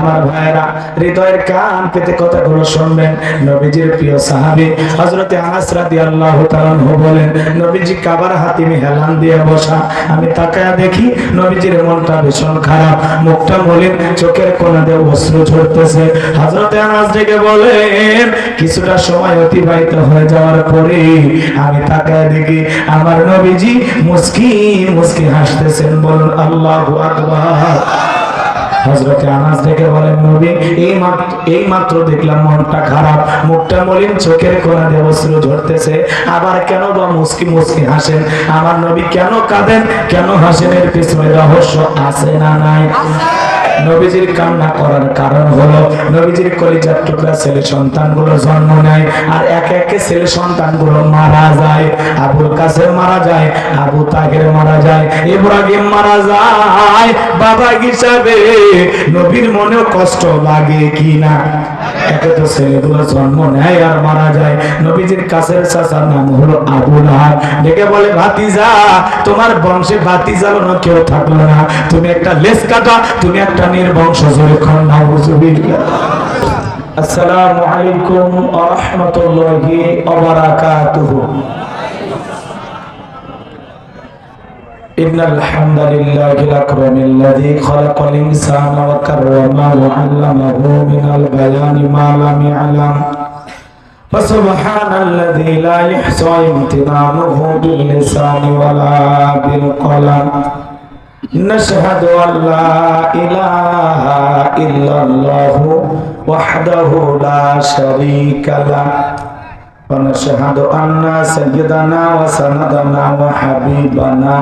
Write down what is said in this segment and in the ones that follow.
আমার ভাইরা, হৃদয়ের কান পেতে কথাগুলো শুনবেন। নবীজির প্রিয় সাহাবী হযরতে আনাস রাদিয়াল্লাহু তাআলা আনহু বলেন, নবীজি কাবার হাতিমে হেলান দিয়ে বসা। আমি তাকায়া দেখি নবীজির মনটা ভীষণ খারাপ, মুখটা মলিন, চোখের কোণা দিয়ে অশ্রু ঝরতেছে। হযরতে আনাস ডেকে বলেন, কিছুটা সময় অতিবাহিত হয়ে যাওয়ার পরে আমি তাকায়া দেখি আমার নবীজি মুস্কি মুস্কি হাসতেছেন। বলুন আল্লাহু আকবার। হযরতে আনাস ডেকে বলেন, নবী এই মাত্র দেখলাম মনটা খারাপ, মুখটা মলিন, চোখের কোণা দিয়ে অশ্রু ঝরতেছে, আবার কেন বা মুস্কি মুস্কি হাসেন? আমার নবী কেন কাঁদেন, কেন হাসেন? এর পিছনে রহস্য আছে না নাই? নবীজির কান্না করার কারণ হলো নবীজির কলিজার টুকরা ছেলে সন্তানগুলো জন্ম নেয়, আর একে একে ছেলে সন্তানগুলো মারা যায়। আবুল কাসেম মারা যায়, আবু তাহের মারা যায়, ইব্রাহিম মারা যায়। বাবা হিসাবে নবীর মনেও কষ্ট লাগে কি না? একে তো ছেলেগুলো জন্ম নেয় আর মারা যায়। নবীজির কাছের চাচার নাম হলো আবু লাহাব। ডেকে বলে, ভাতিজা, তোমার বংশে ভাতিজার কেউ থাকলো না, তুমি একটা লেজ কাটা, তুমি একটা নির্বংশ। জোরে খান নাউজুবিল্লাহ। আসসালামু আলাইকুম ওয়া রাহমাতুল্লাহি ওয়া বারাকাতুহু। ইন্নাল হামদালিল্লাহিল আকরামিল্লাযী খালাকাল ইনসানা ওয়া কাররামাহু ওয়া 'আল্লামাহু মিনাল বায়ানি মা লাম ইয়ালাম। ফাসুবহানাল্লাযী লা ইহসা ইমতিনানুহু বিল লিসানি ওয়ালা বিল কলাম। نشهد أن لا إله إلا الله وحده لا شريك له ونشهد أن سيدنا وسندنا وحبيبنا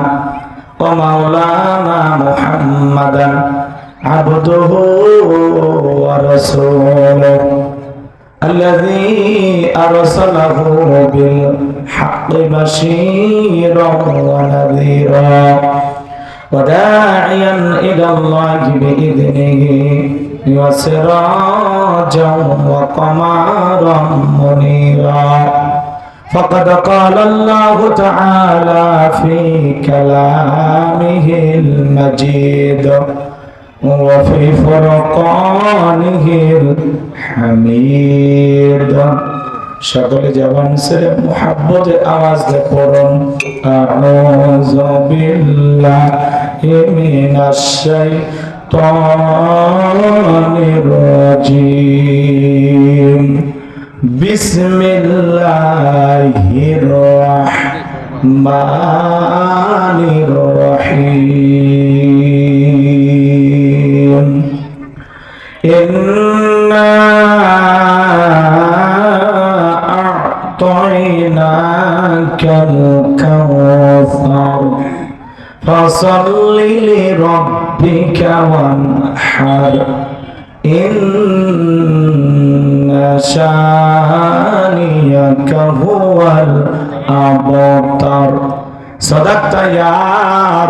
ومولانا محمدا عبده ورسوله الذي أرسله بالحق بشيرا ونذيرا وداعيا إلى الله بإذنه وسراجا وقمرا منيرا. فقد قال الله تعالى في كلامه المجيد وفي فرقانه الحميد. সকলে জবান ছেড়ে মুহাব্বতে আওয়াজ দিয়ে পড়ুন, আউযু বিল্লাহি মিনাশ শাইতানির রাজীম। বিসমিল্লাহির রাহমানির রহিম। ইন্না أعطيناك الكوثر فصل لربك وانحر إن شانئك هو الأبتر. صدقت يا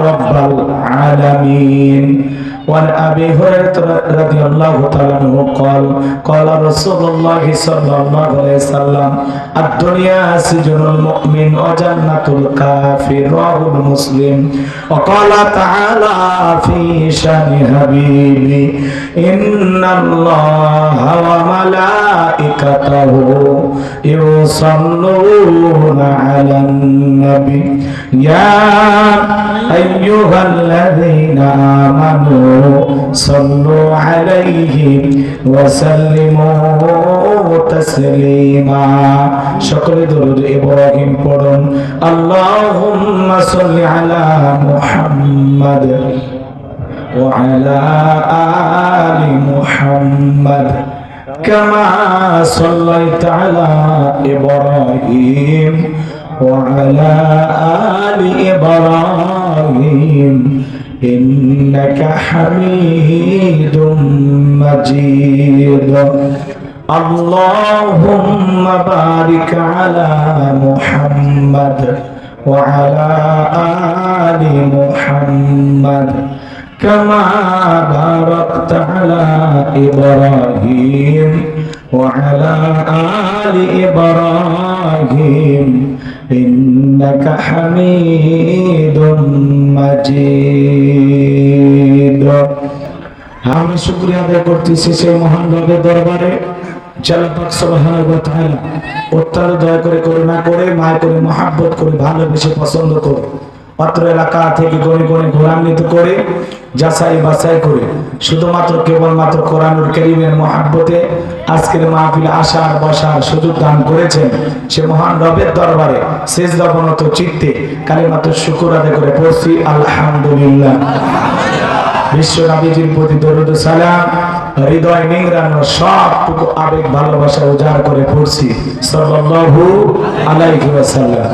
رب العالمين. وعن أبي هريرة رضي الله تعالى عنه قال قال رسول الله صلى الله عليه وسلم الدنيا سجن المؤمن وجنة الكافر. رواه مسلم. وقال تعالى في شأن حبيبي إن الله وملائكته يصلون على النبي يا أيها الذين آمنوا صلوا عليه وسلموا تسليما. شكر درود إبراهيم পড়ুন, اللهم صل على محمد وعلى آل محمد كما صليت على إبراهيم وعلى آل إبراهيم إنك حميد مجيد. اللهم بارك على محمد وعلى آل محمد كما باركت على إبراهيم وعلى آل إبراهيم إنك حميد مجيد. আমরা শুকরিয়া আদায় করতেছি সেই মহান রবের দরবারে আল্লাহ পাক সুবহানাহু ওয়া তাআলা অত্যন্ত দয়া করে করুণা করে মায়া করে মহব্বত করে ভালোবেসে পছন্দ করে অত্র এলাকা থেকে গণে গণে ঘোরান্বিত করে যাচাই বাছাই করে শুধুমাত্র কেবলমাত্র কোরআনুল কারীমের মহব্বতে আজকের মাহফিলে আসার বসার সুযোগ দান করেছেন সে মহান রবের দরবারে সিজদাবনত চিত্তে কালিমাত শুকর আদায় করে পড়ছি আলহামদুলিল্লাহ। বিশ্ব নবীজির প্রতি দরুদ সালাম হৃদয় নিংড়ানো সবটুকু আবেগ ভালোবাসা উজাড় করে পড়ছি সাল্লাল্লাহু আলাইহি ওয়াসাল্লাম।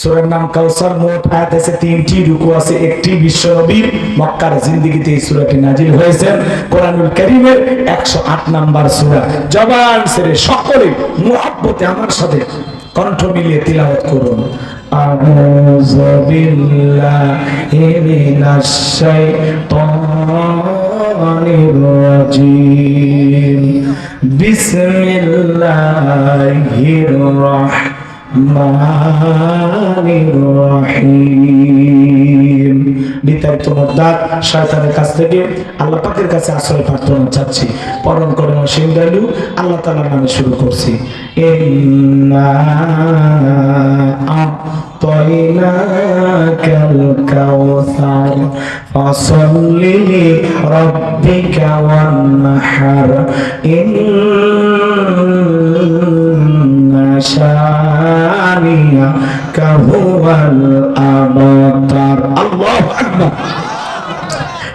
সূরার নাম কাউসার, মোট আয়াত আছে 3টি, রুকু আছে 1টি। বিশ্ব নবীর মক্কার জিন্দেগিতে এই সূরাটি নাজিল হয়েছে। কোরআনুল কারীমের 108 নাম্বার সূরা। জবান ছেড়ে সকলে মুহাব্বতে আমার সাথে কণ্ঠ মিলিয়ে তিলাওয়াত করুন। আউযু বিল্লাহি মিনাশ শাইতানির রাজীম। বিসমিল্লাহির রাহমানির রহিম। বিতাড়িত মুদ্দাত শয়তানের কাছ থেকে আল্লাহ পাকের কাছে আশ্রয় প্রার্থনা চাচ্ছি। পরম করুণা অসীম দয়ালু আল্লাহ তাআলার নামে শুরু করছি। ইন্না আ'তাইনাকাল কাউসার ফাসাল্লি লিরাব্বিকা ওয়ানহার ইন্না শানিয়াকা হুয়াল আবতার। আল্লাহু আকবার।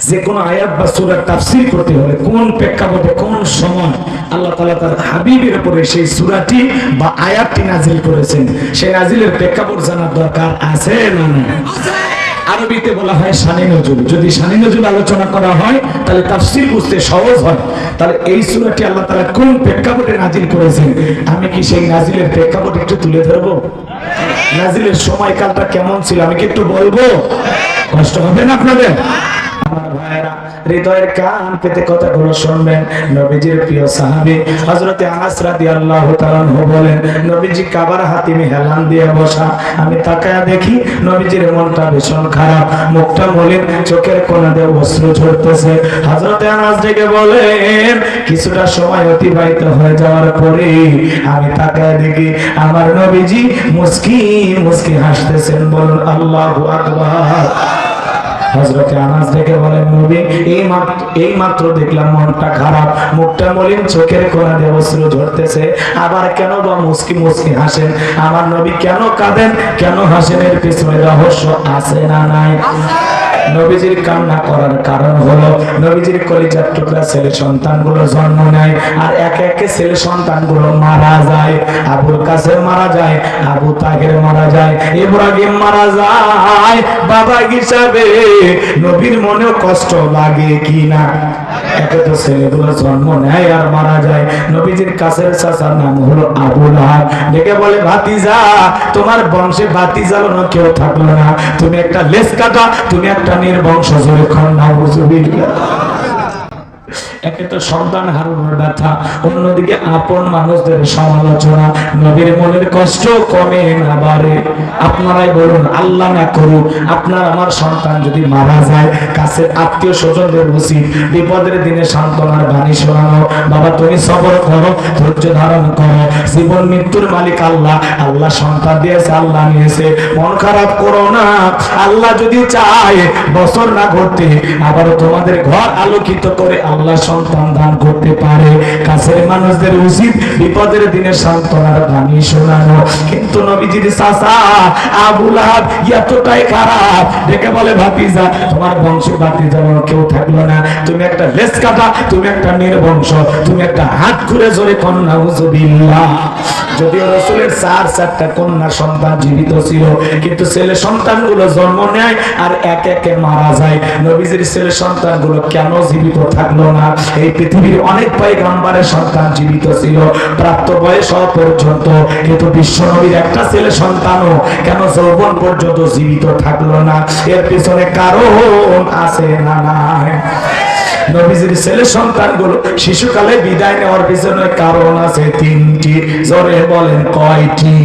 যে কোন আয়াত বা সূরার তাফসীর করতে হলে কোন প্রেক্ষাপটে কোন সময় আল্লাহ তাআলা তার হাবিবের উপরে সেই সূরাটি বা আয়াতটি নাজিল করেছেন সেই নাজিলের প্রেক্ষাপট জানার দরকার আছে না নাই? আরবিতে বলা হয় শানে নজুল। যদি শানে নজুল আলোচনা করা হয় তাহলে তাফসীর বুঝতে সহজ হয়। তাহলে এই সূরাটি আল্লাহ তাআলা কোন প্রেক্ষাপটে নাজিল করেছেন আমি কি সেই নাজিলের প্রেক্ষাপট একটু তুলে ধরবো? নাজিলের সময়কালটা কেমন ছিল আমি কি একটু বলবো? কষ্ট হবে না আপনাদের? আমার ভাইরা হৃদয়ের কান পেতে কথাগুলো শুনবেন। নবীজির প্রিয় সাহাবী হযরত আনাস রাদিয়াল্লাহু তাআলা বলেন, নবীজি কাবার হাতিমে হেলান দিয়ে বসা। আমি তাকায়া দেখি নবীজির মনটা ভীষণ খারাপ, মুখটা মলিন, চোখের কোণা দিয়ে অশ্রু ঝরতেছে। হযরত আনাস ডেকে বলেন, কিছুটা সময় অতিবাহিত হয়ে যাওয়ার পরে আমি তাকায়া দেখি আমার নবীজি মুস্কি মুস্কি হাসতেছেন। বলুন আল্লাহু আকবার। হযরতে আনাস ডেকে বলেন, নবী এই মাত্র দেখলাম মনটা খারাপ, মুখটা মলিন, চোখের কোণা দিয়ে অশ্রু ঝরতেছে, আবার কেন বা মুস্কি মুস্কি হাসেন? আমার নবী কেন কাঁদেন, কেন হাসেন? এর পিছনে রহস্য আছে না নাই? নবীজির কান্না করার কারণ হলো নবীজির কলিজার টুকরা ছেলে সন্তানগুলো জন্ম নেয় আর একে একে ছেলে সন্তানগুলো মারা যায়। আবুল কাসেম মারা যায়, আবু তাহের মারা যায়, ইব্রাহিম মারা যায়। বাবা হিসাবে নবীর মনেও কষ্ট লাগে কি না? একে তো ছেলেগুলো জন্ম নেয় আর মারা যায়। নবীজির কাছের চাচার নাম হলো আবু লাহাব। ডেকে বলে, ভাতিজা, তোমার বংশে ভাতিজালো কেউ থাকলো না, তুমি একটা লেজ কাটা, তুমি একটা নির্বংশ। জোরে খন্ডা হুজুবিল্লাহ। একে তো সন্তান হারানোর ব্যথা, অন্যদিকে আপন মানুষদের সমালোচনা। নবীর মনের কষ্ট কমে না বাড়ে? আপনারাই বলুন, আল্লাহ না করুক আপনার আমার সন্তান যদি মারা যায়, কাছের আত্মীয় স্বজনদের উচিত বিপদের দিনে সান্ত্বনার বাণী শোনানো। বাবা তুমি সবর করো, ধৈর্য ধারণ করো, জীবন মৃত্যুর মালিক আল্লাহ। আল্লাহ সন্তান দিয়েছে, আল্লাহ নিয়েছে, মন খারাপ করো না। আল্লাহ যদি চায় বছর না ঘটতে আবার তোমাদের ঘর আলোকিত করে আল্লাহ সন্তান দান করতে পারে। কাছের মানুষদের উচিত বিপদের দিনে সান্ত্বনার বাণী শোনানো। কিন্তু নবীজির চাচা আবু লাহাব এতটাই খারাপ, ডেকে বলে, ভাতিজা, তোমার বংশ ভাতিজা কেউ থাকলো না, তুমি একটা লেজ কাটা, তুমি একটা নির্বংশ, তুমি একটা হাত ঘুরে জোরে কন্যা হুজুবিল্লাহ। যদিও রাসূলের 4টা কন্যা সন্তান জীবিত ছিল, কিন্তু ছেলে সন্তানগুলো জন্ম নেয় আর একে একে মারা যায়। নবীজির ছেলে সন্তানগুলো কেন জীবিত থাকলো না? এই পৃথিবীর অনেক পয়গম্বরের সন্তান জীবিত ছিল প্রাপ্ত বয়স পর্যন্ত, কিন্তু বিশ্ব নবীর একটা ছেলে সন্তানও কেন যৌবন পর্যন্ত জীবিত থাকলো না? এর পিছনে কারণ আছে না নাই? নবীজির ছেলে সন্তানগুলো শিশুকালে বিদায় নেওয়ার পিছনে কারণ আছে তিনটি। জোরে বলেন কয়টি?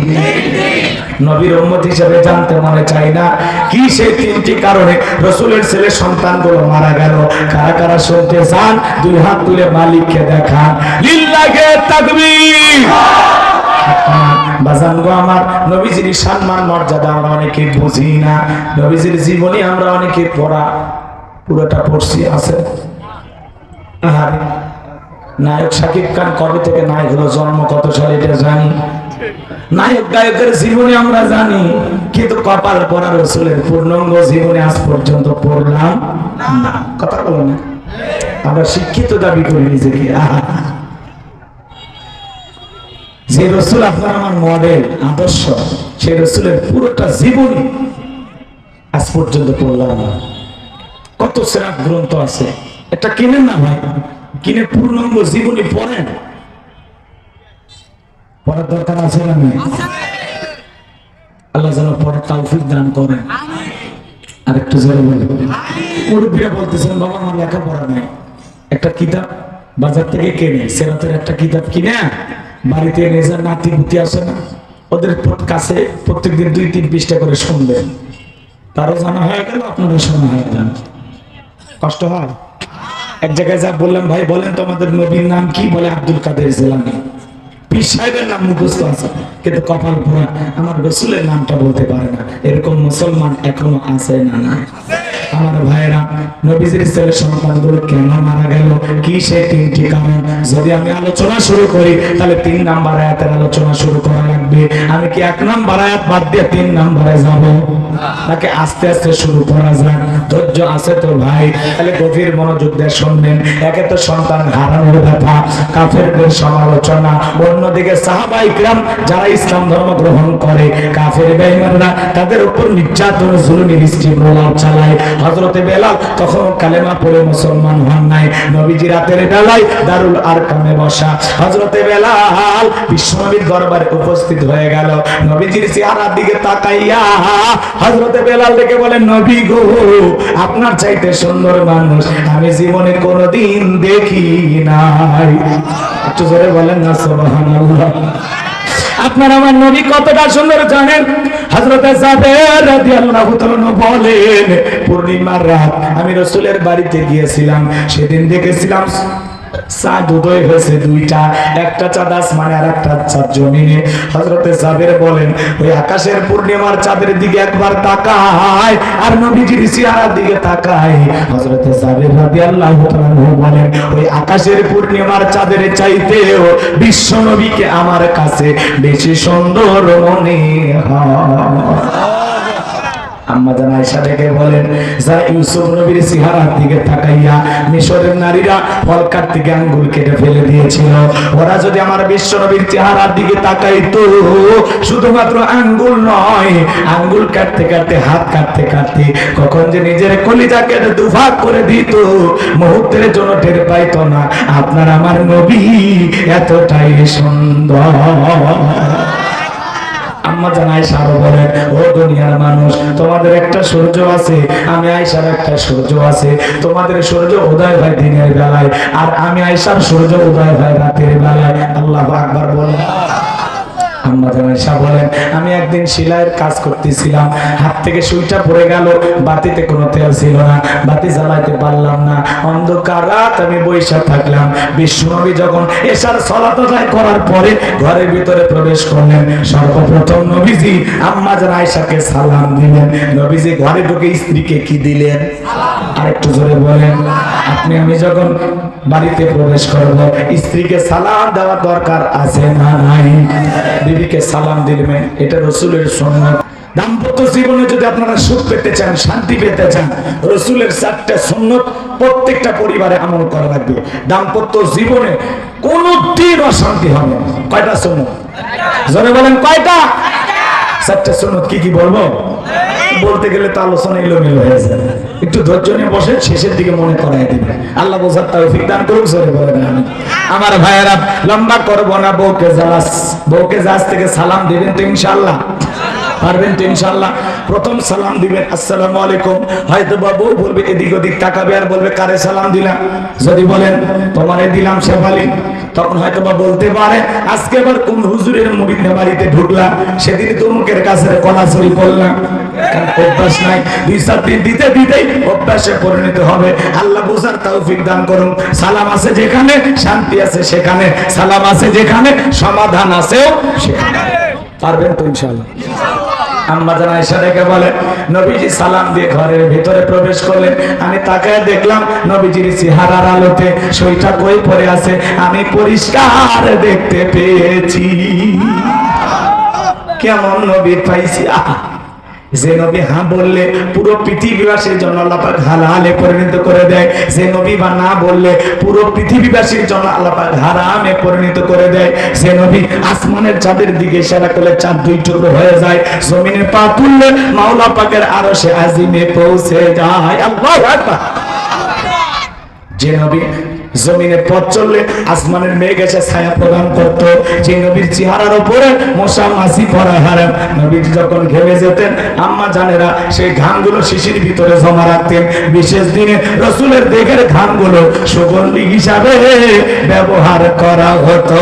নবীর উম্মত হিসেবে জানতে মনে চাই না কি সেই তিনটি কারণে রাসূলের ছেলে সন্তানগুলো মারা গেল? কারা কারা শুনতে চান দুই হাত তুলে মালিককে দেখান। লিল্লাহি তাকবীর। বাজানগো আমার, নবীজির সম্মান মর্যাদা আমরা অনেকে বুঝি না। নবীজির জীবনী আমরা অনেকে পড়া পুরোটা পড়ছি আছে। আর নায়ক শাকিব খান কবে থেকে নায়ক হলো, জন্ম কত সালে এটা জানি। নায়ক গায়কের জীবনী আমরা জানি, কিন্তু কপাল পড়া রাসূলের পূর্ণাঙ্গ জীবনী আজ পর্যন্ত পড়লাম না। কথা বলো না, আমরা শিক্ষিত দাবি করি নিজেকে। যে রাসূল আপনার আমার মডেল আদর্শ, সেই রাসূলের পুরোটা জীবনী আজ পর্যন্ত পড়লাম না। কত সেরা গ্রন্থ আছে, এটা কিনেন না ভাই, কিনে পূর্ণাঙ্গ জীবনী পড়েন। পড়ার দরকার আছে না? আল্লাহ যেন পড়ার তৌফিক দান করেন। আর একটু জোরে বলবেন। মুরব্বিরা বলতেছেন বাবা আমার লেখাপড়া নাই, একটা কিতাব বাজার থেকে কিনে, সিরাতের একটা কিতাব কিনে বাড়িতে এনে যান, নাতি পুতি আসে না, ওদের কাছে প্রত্যেকদিন 2-3 পৃষ্ঠা করে শুনবেন। তারও জানা হয়ে গেল, আপনারও শোনা হয়ে গেল। কষ্ট হয়? এক জায়গায় যা বললাম, ভাই বলেন তো আমাদের নবীর নাম কি? বলে আব্দুল কাদের জিলানী। পীর সাহেবের নাম মুখস্থ আছে, কিন্তু কপাল পোড়া আমার রাসূলের নামটা বলতে পারে না। এরকম মুসলমান এখনো আছে না? না। আমার ভাইরা, নবীজির ছেলে সন্তানগুলো কেন মারা গেল, কি সেই তিনটি কারণ যদি আমি আলোচনা শুরু করি তাহলে 3 নাম্বার আয়াতের আলোচনা শুরু করা লাগবে। আমি কি 1 নাম্বার আয়াত বাদ দিয়ে 3 নাম্বারে যাব, নাকি আস্তে আস্তে শুরু করা যাক? ধৈর্য আছে তো ভাই? তাহলে গভীর মনোযোগ দিয়ে শুনবেন। একে তো সন্তান হারানোর কথা, কাফেরদের সমালোচনা, অন্যদিকে সাহাবায়ে কিরাম যারা ইসলাম ধর্ম গ্রহণ করে, কাফের বেঈমানরা তাদের উপর নির্যাতন জুলুমের প্রভাব চালায়। হযরতে বেলাল তখন কালেমা পড়ে মুসলমান হন নাই। নবীজি রাতের বেলায় দারুল আরকামে বসা, হযরতে বেলাল বিশ্বনবীর দরবারে উপস্থিত হয়ে গেল। নবীজির চেহারার দিকে তাকাইয়া হযরতে বেলাল ডেকে বলেন, নবী গো, আপনার চাইতে সুন্দর মানুষ আমি জীবনে কোনোদিন দেখি নাই। একটু জোরে বলেন না সুবহানাল্লাহ। আপনার আমার নবী কতটা সুন্দর জানেন? হযরতে জাবের রাদিয়াল্লাহু তাআলা বলেন, পূর্ণিমার রাত আমি রাসূলের বাড়িতে গিয়েছিলাম, সেদিন দেখেছিলাম চাঁদ উদয় হয়েছে 2টা, একটা চাঁদ আসমানে আর একটা চাঁদ জমিনে। হযরতে জাবের বলেন, ওই আকাশের পূর্ণিমার চাঁদের দিকে একবার তাকায় আর নবীজির চেহারার দিকে তাকায়। হযরতে জাবের রাদিয়াল্লাহু তাআলা বলেন, ওই আকাশের পূর্ণিমার চাঁদের চাইতেও বিশ্ব নবীকে আমার কাছে বেশি সুন্দর মনে হয়। আম্মা জান আয়েশা ডেকে বলেন, যারা ইউসুফ নবীর চেহারার দিকে তাকাইয়া মিশরের নারীরা ফল কাটতে গিয়ে আঙ্গুল কেটে ফেলে দিয়েছিল, ওরা যদি আমার বিশ্ব নবীর চেহারার দিকে তাকাইতো, শুধুমাত্র আঙ্গুল নয়, আঙ্গুল কাটতে কাটতে হাত কাটতে কাটতে কখন যে নিজের কলিজাকে দুভাগ করে দিত, মুহূর্তের জন্য টের পাইতো না। আপনার আমার নবী এতটাই সুন্দর। আম্মা জান আয়েশা আরো বলেন, ও দুনিয়ার মানুষ, তোমাদের একটা সূর্য আছে, আমি আয়েশার একটা সূর্য আছে। তোমাদের সূর্য উদয় হয় দিনের বেলায়, আর আমি আয়েশার সূর্য উদয় হয় রাতের বেলায়। আল্লাহু আকবার বলেন। আম্মা জান আয়েশা বলেন, আমি একদিন সেলাইয়ের কাজ করতেছিলাম, হাত থেকে সুইটা পড়ে গেল, বাতিতে কোনো তেল ছিল না, বাতি জ্বালাইতে পারলাম না, অন্ধকার রাত আমি বইসা থাকলাম। বিশ্বনবী যখন এশার সালাত আদায় করার পরে ঘরের ভিতরে প্রবেশ করলেন, সর্বপ্রথম নবীজি আম্মা জান আয়েশাকে সালাম দিলেন। নবীজি ঘরে ঢুকে স্ত্রীকে কি দিলেন? আরেকটু জোরে বলেন। আপনি আমি যখন বাড়িতে প্রবেশ করব, স্ত্রীকে সালাম দেওয়া দরকার আছে না নাই? বিবিকে সালাম দিবেন, এটা রাসূলের সুন্নাত। দাম্পত্য জীবনে যদি আপনারা সুখ পেতে চান, শান্তি পেতে চান, রাসূলের 4টা সুন্নাত প্রত্যেকটা পরিবারে আমল করা লাগবে। দাম্পত্য জীবনে কোনদিন অশান্তি হবে না। কয়টা সুন্নাত? জোরে বলেন, কয়টা? 4টা সুন্নাত কি কি বলবো? বলতে গেলে তো আলোচনা এলোমেলো হয়ে যায়। একটু ধৈর্য নিয়ে বসে, শেষের দিকে মনে করাই দিবে। আল্লাহ বোঝার তৌফিক দান করুক। জোরে বলেন আমিন। আমার ভাইয়েরা, লম্বা করবো না। বউকে জালাস, বউকে জাহাজ থেকে সালাম দিবেন তো ইনশাআল্লাহ? পারবেন তো ইনশাআল্লাহ? প্রথম সালাম দিবেন আসসালামু আলাইকুম, হয়তো বাবু বলবে এদিক ওদিক তাকাবে আর বলবে কারে সালাম দিলাম। যদি বলেন তোমারে দিলাম শেফালি, তখন হয়তো বা বলতে পারে আজকে আবার কোন হুজুরের মুরিদের বাড়িতে ঢুকলাম, সেদিন তুমুকের কাছে কলাছড়ি পড়লাম। কারণ অভ্যাস নাই, 2-4 দিন দিতে দিতেই অভ্যাসে পরিণত হবে। আল্লাহ বুঝার তৌফিক দান করুন। সালাম আছে যেখানে শান্তি আছে সেখানে, সালাম আছে যেখানে সমাধান আছেও সেখানে। পারবেন তো ইনশাআল্লাহ? আম্মা জান আয়েশা ডেকে বলে নবীজি সালাম দিয়ে ঘরের ভিতরে প্রবেশ করলেন, আমি তাকায় দেখলাম নবীজির চেহারার আলোতে শরীরটা কই পড়ে আছে আমি পরিষ্কার দেখতে পেয়েছি। কেমন নবী পাইছি! যে নবী হ্যাঁ বললে পুরো পৃথিবীবাসীর জন্য আল্লাহ পাক হালালে পরিণত করে দেয়, যে নবী বা না বললে পুরো পৃথিবীবাসীর জন্য আল্লাহ পাক হারামে পরিণত করে দেয়, যে নবী আসমানের চাঁদের দিকে ইশারা করলে চাঁদ 2 টুকরো হয়ে যায়, জমিনে পা তুললে মাওলা পাকের আরশে আজিমে পৌঁছে যায়। আল্লাহু আকবার। যে নবী জমিনে পথ চললে আসমানের মেঘ এসে ছায়া প্রদান করত, যে নবীর চেহারার উপরে মশা মাছি পড়া হারাম, নবী যখন ঘেমে যেতেন আম্মা জানেরা সেই ঘামগুলো শিশির ভিতরে জমা রাখতেন। বিশেষ দিনে রসুলের দেহের ঘামগুলো সুগন্ধি হিসাবে ব্যবহার করা হতো।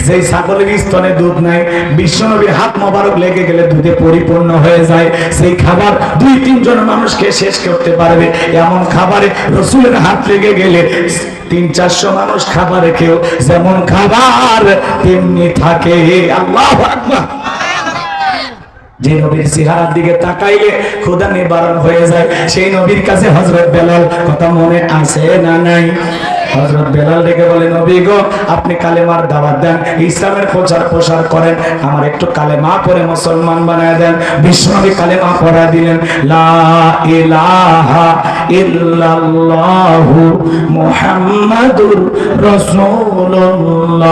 যেই ছাগলের স্তনে দুধ নাই, বিশ্বনবীর হাত মোবারক লেগে গেলে দুধে পরিপূর্ণ হয়ে যায়। সেই খাবার 2-3 জন মানুষকে শেষ করতে পারবে এমন খাবারে রসুলের হাত লেগে গেলে 300-400 মানুষ খাবারে কেউ যেমন খাবার তেমনি থাকে। আল্লাহু আকবার। যে নবীর চেহারার দিকে তাকাইলে ক্ষুধা নিবারণ হয়ে যায়, সেই নবীর কাছে হযরত বেলাল কথা মনে আছে না নাই? হযরত বেলাল ডেকে বলে নবী গো আপনি কালেমার দাওয়াত দেন, ইসলামের প্রচার করেন, আমার একটু কালেমা পড়ে মুসলমান বানায় দেন। বিশ্বনবী কালেমা পড়া দিলেন, লা ইলাহা ইল্লাল্লাহু মুহাম্মাদুর রাসূলুল্লাহ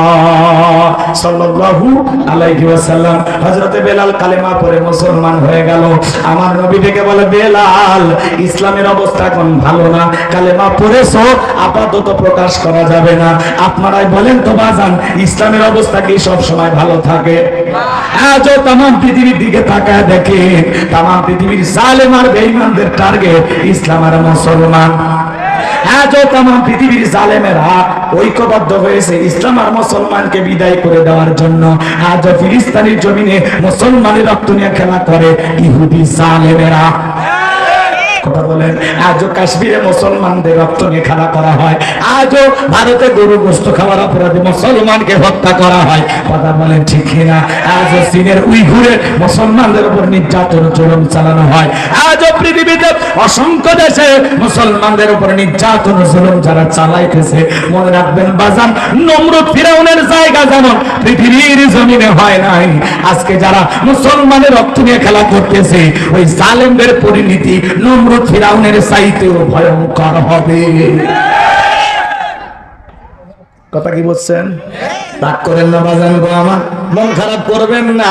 সাল্লাল্লাহু আলাইহি ওয়াসাল্লাম। হযরত বেলাল কালেমা পড়ে মুসলমান হয়ে গেল। আমার নবী ডেকে বলে বেলাল ইসলামের অবস্থা এখন ভালো না, কালেমা পড়েছো আপাতত প্রকাশ করা যাবে না। আপনারাই বলেন তো বাজান ইসলামের অবস্থা কি সব সময় ভালো থাকে? আজও তাম পৃথিবীর দিকে তাকায় দেখেন, তাম পৃথিবীর জালেম আর বেঈমানদের টার্গেট ইসলাম আর মুসলমান। আজও তাম পৃথিবীর জালেমেরা ঐক্যবদ্ধ হয়েছে ইসলাম আর মুসলমানকে বিদায় করে দেওয়ার জন্য। আজও ফিলিস্তিনের জমিনে মুসলমানের রক্ত নিয়ে খেলা করে ইহুদি জালেমেরা। কথা বলেন, আজও কাশ্মীরে মুসলমানদের রক্ত নিয়ে খেলা করা হয়, আজও ভারতে গরু গোশত খাওয়ার অপরাধে মুসলমানকে হত্যা করা হয়। কথা বলেন ঠিক কিনা? আজও চীনের উইঘুরে মুসলমানদের উপর নির্যাতন জুলুম চালানো হয়। আজও পৃথিবীতে অসংখ্য দেশে মুসলমানদের উপর নির্যাতন জুলুম যারা চালাইতেছে, মনে রাখবেন বাজান নমরুদ ফিরাউনের জায়গা যেমন পৃথিবীর জমিনে হয় নাই, আজকে যারা মুসলমানের রক্ত নিয়ে খেলা করতেছে ওই জালেমদের পরিণতি নমরুদ ফিরাউনের চাইতেও ভয়ঙ্কর হবে। কথা কি বলছেন? রাগ করেন না বাজান গো আমার, মন খারাপ করবেন না।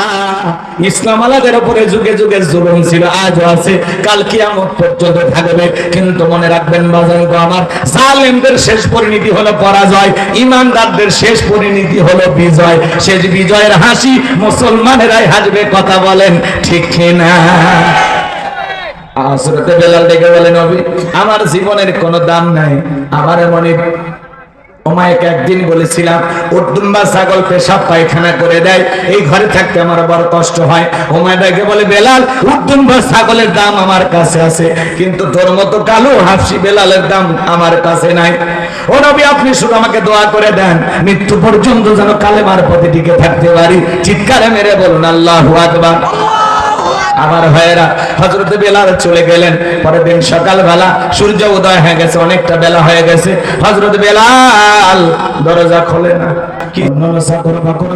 ইসলাম আলাদের উপরে যুগে যুগে জুলুম ছিল, আজও আছে, কাল কিয়ামত পর্যন্ত থাকবে। কিন্তু মনে রাখবেন বাজান গো আমার, জালেমদের শেষ পরিণতি হলো পরাজয়, ইমানদারদের শেষ পরিণতি হলো বিজয়। শেষ বিজয়ের হাসি মুসলমানেরাই হাসবে। কথা বলেন ঠিক কিনা? হযরত বেলাল ডেকে বলে নবী আমার জীবনের কোনো দাম নাই, আমার মনে ওমাইকে একদিন বলেছিলাম উটদুম্বা ছাগল পেশাব পায়খানা করে দেয়, এই ঘরে থাকতে আমার বড় কষ্ট হয়। ওমাইকে বলে বেলাল উটদুম্বা ছাগলের দাম আমার কাছে আছে, কিন্তু তোর মতো কালো হাফসি বেলালের দাম আমার কাছে নাই। ও নবী আপনি শুধু আমাকে দোয়া করে দেন মৃত্যু পর্যন্ত যেন কালেমার পথে টিকে থাকতে পারি। চিৎকারে মেরে বলুন আল্লাহু আকবার। আমার ভাইয়েরা হযরত বেলাল চলে গেলেন। পরের দিন সকালবেলা সূর্য উদয় হয়ে গেছে, অনেকটা বেলা হয়ে গেছে। হযরত বেলাল দরজা খোলে না। কি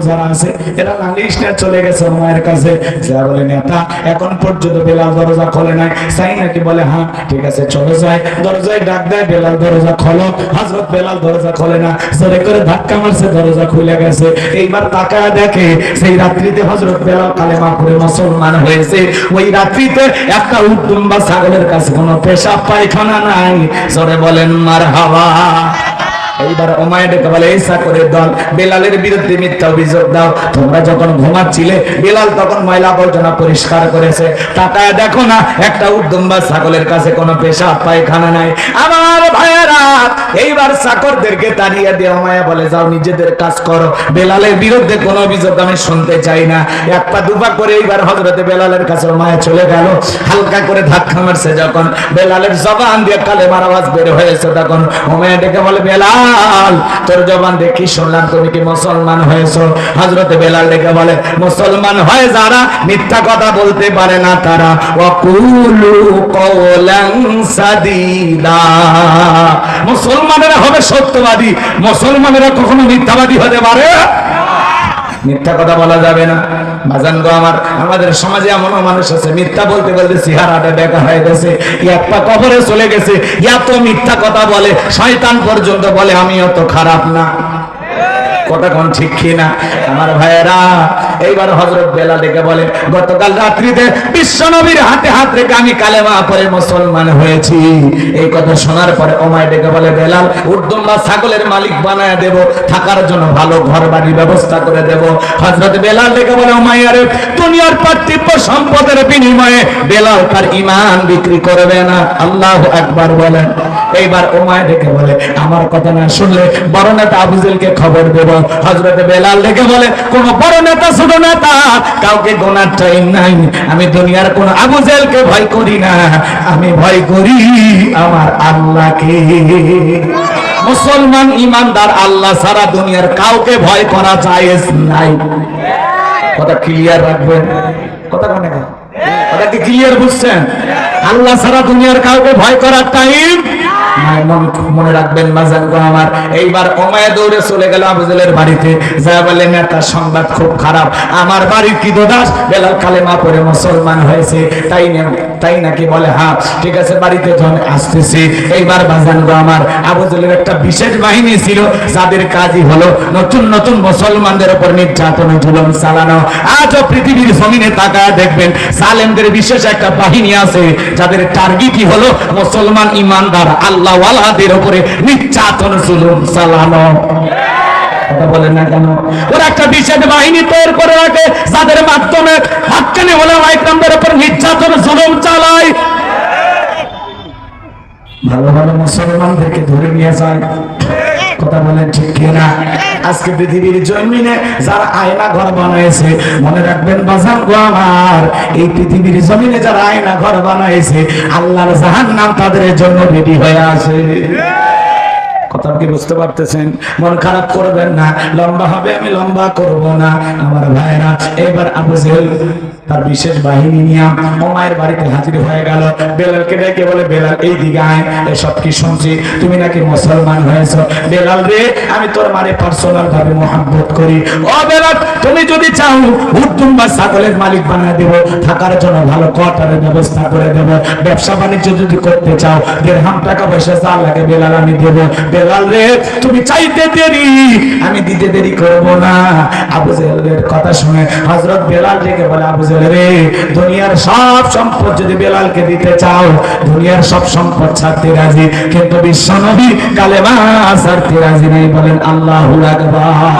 যারা আছে এরা নালিশ নিয়ে চলে গেছে মায়ের কাছে, যা বলে নেতা এখন পর্যন্ত বেলাল দরজা খোলে নাই। সাই নাকি বলে হ্যাঁ ঠিক আছে চলে যায়, দরজায় ডাক দেয় বেলাল দরজা খোলো। হযরত বেলাল দরজা খোলে না, জোরে করে ধাক্কা মারছে, দরজা খুলে গেছে। এইবার তাকায় দেখে সেই রাত্রিতে হযরত বেলাল কালেমা পড়ে মুসলমান হয়েছে। ওই রাত্রিতে একটা উটদুম্বা ছাগলের কাছে কোনো পেশাব পায়খানা নাই। জোরে বলেন মারহাবা। এইবার উমাইয়া ডেকে বলে, এই চাকরের দল, বেলালের বিরুদ্ধে মিথ্যা অভিযোগ দাও। তোমরা যখন ঘুমাচ্ছিলে বেলাল তখন ময়লা আবর্জনা পরিষ্কার করেছে, তাকায় দেখো না একটা উদ্দম্বা ছাগলের কাছে কোনো পেশাব পায়খানা নাই। আমার ভাইয়েরা, এইবার চাকরদেরকে তাড়িয়ে দিয়ে উমাইয়া বলে, যাও নিজেদের কাজ করো, বেলালের বিরুদ্ধে কোনো অভিযোগ আমি শুনতে চাই না। এক পা দুপা করে এইবার হযরতে বেলালের কাছে উমাইয়া চলে গেল। হালকা করে ধাক্কা মারছে যখন, বেলালের জবান দিয়ে কালেমার আওয়াজ বের হয়েছে, তখন উমাইয়া ডেকে বলে, বেলাল তোর জবান দিয়ে কি শুনলাম, তুমি কি মুসলমান হয়েছো? হযরতে বেলাল ডেকে বলে, মুসলমান হয় যারা মিথ্যা কথা বলতে পারে না তারা, ওয়াকুলু কওলান সাদীদা। মুসলমানেরা হবে সত্যবাদী, মুসলমানেরা কখনো মিথ্যাবাদী হতে পারে না। মিথ্যা কথা বলা যাবে না। বাজান গো আমার, আমাদের সমাজে এমন মানুষ আছে মিথ্যা বলতে বলতে চেহারাটা বেকা হয়ে গেছে, এক পা কবরে চলে গেছে, এত মিথ্যা কথা বলে শয়তান পর্যন্ত বলে আমি অত খারাপ না। কথা কোন ঠিক কিনা আমার ভাইয়েরা? এইবার হযরত বেলাল ডেকে বলে, গতকাল রাত্রিতে বিশ্বনবীর হাতে হাত রেখে আমি কালেমা পড়ে মুসলমান হয়েছি। এই কথা শোনার পরে উমাইয়া ডেকে বলে, বেলাল উর্দুম্বা ছাগলের মালিক বানায় দেব, থাকার জন্য ভালো ঘর বাড়ির ব্যবস্থা করে দেব। হযরত বেলাল ডেকে বলে, উমাইয়া রে, দুনিয়ার পার্থিব সম্পদের বিনিময়ে বেলাল তার ঈমান বিক্রি করবে না। আল্লাহু আকবার বলেন। এইবার উমাইয়া ডেকে বলে, আমার কথা না শুনলে বড় নেতা আবু জেহেলকে খবর দেব। হযরত বেলাল ডেকে বলে, কোন বড় নেতা ছোট নেতা কাউকে গোনার টাইম নাই, আমি দুনিয়ার কোন আবু জেহেলকে ভয় করি না, আমি ভয় করি আমার আল্লাহকে। মুসলমান ইমানদার আল্লাহ ছাড়া দুনিয়ার কাউকে ভয় করা জায়েজ নাই। কথা ক্লিয়ার রাখবেন, কথা কোনে কথা কি ক্লিয়ার বুঝছেন? আল্লাহ ছাড়া দুনিয়ার কাউকে ভয় করার টাইম মনে রাখবেন বাজান গো আমার। এইবার উমাইয়া দৌড়ে চলে গেল আবু জেহেলের বাড়িতে, যা বলে নেতার সংবাদ খুব খারাপ, আমার বাড়ির কি দোষ, বেলাল কালেমা পড়ে মুসলমান হয়েছে। তাই নাকি? বলে হ্যাঁ, ঠিক আছে বাড়িতে যখন আসতেছি। এইবার বাজান গো আমার, আবু জেহেলের একটা বিশেষ বাহিনী ছিল যাদের কাজই হলো নতুন নতুন মুসলমানদের উপর নির্যাতন জুলুম চালানো। আজও পৃথিবীর জমিনে তাকায় দেখবেন সালেমদের বিশেষ একটা বাহিনী আছে যাদের টার্গেটই হলো মুসলমান ইমানদার আল্লাহওয়ালাদের উপরে নির্যাতন জুলুম চালানো। কথা বলেন না কেন? ওরা একটা বিশেষ বাহিনী তৈরি করে রাখে যাদের মাধ্যমে হক্কানি ওলামা ইকরামদের উপর নির্যাতন জুলুম চালায়। ভালো ভালো মুসলমানদেরকে ধরে নিয়ে যায়। কথা বলেন ঠিক কিনা? আজকে পৃথিবীর জমিনে যারা আয়না ঘর বানাইছে, মনে রাখবেন বাজান গো আমার, এই পৃথিবীর জমিনে যারা আয়না ঘর বানাইছে আল্লাহর জাহান্নাম তাদের জন্য রেডি হয়ে আছে। কথা কি বুঝতে পারতেছেন? মন খারাপ করবেন না, লম্বা হবে আমি লম্বা করব না আমার ভাইরা। এবার আবু জেহেল তার বিশেষ বাহিনী নিয়ে উমাইয়ার বাড়িতে হাজির হয়ে গেল। বেলালকে ডেকে বলে, বেলাল এই দিকে আয়, এসব কি শুনছি তুমি নাকি মুসলমান হয়েছ। বেলাল রে, আমি তোর মারে পার্সোনাল ভাবে মোহাব্বত করি। ও বেলাল, তুমি যদি চাও উর্দুম বা ছাগলের মালিক বানিয়ে দেব, থাকার জন্য ভালো কোয়ার্টারের ব্যবস্থা করে দেব, ব্যবসা বাণিজ্য যদি করতে চাও দিরহাম টাকা পয়সা যা লাগে বেলাল আমি দেব। বেলাল রে, তুমি চাইতে দেরি, আমি দিতে দেরি করব না। আবু জেহেলের কথা শুনে হযরত বেলাল ডেকে বলে, আবু জেহেল রে, দুনিয়ার সব সম্পদ যদি বেলালকে দিতে চাও, দুনিয়ার সব সম্পদ ছাড়তে রাজি, কিন্তু বিশ্বনবী কালেমা ছাড়তে রাজি নাই। বলেন আল্লাহু আকবার।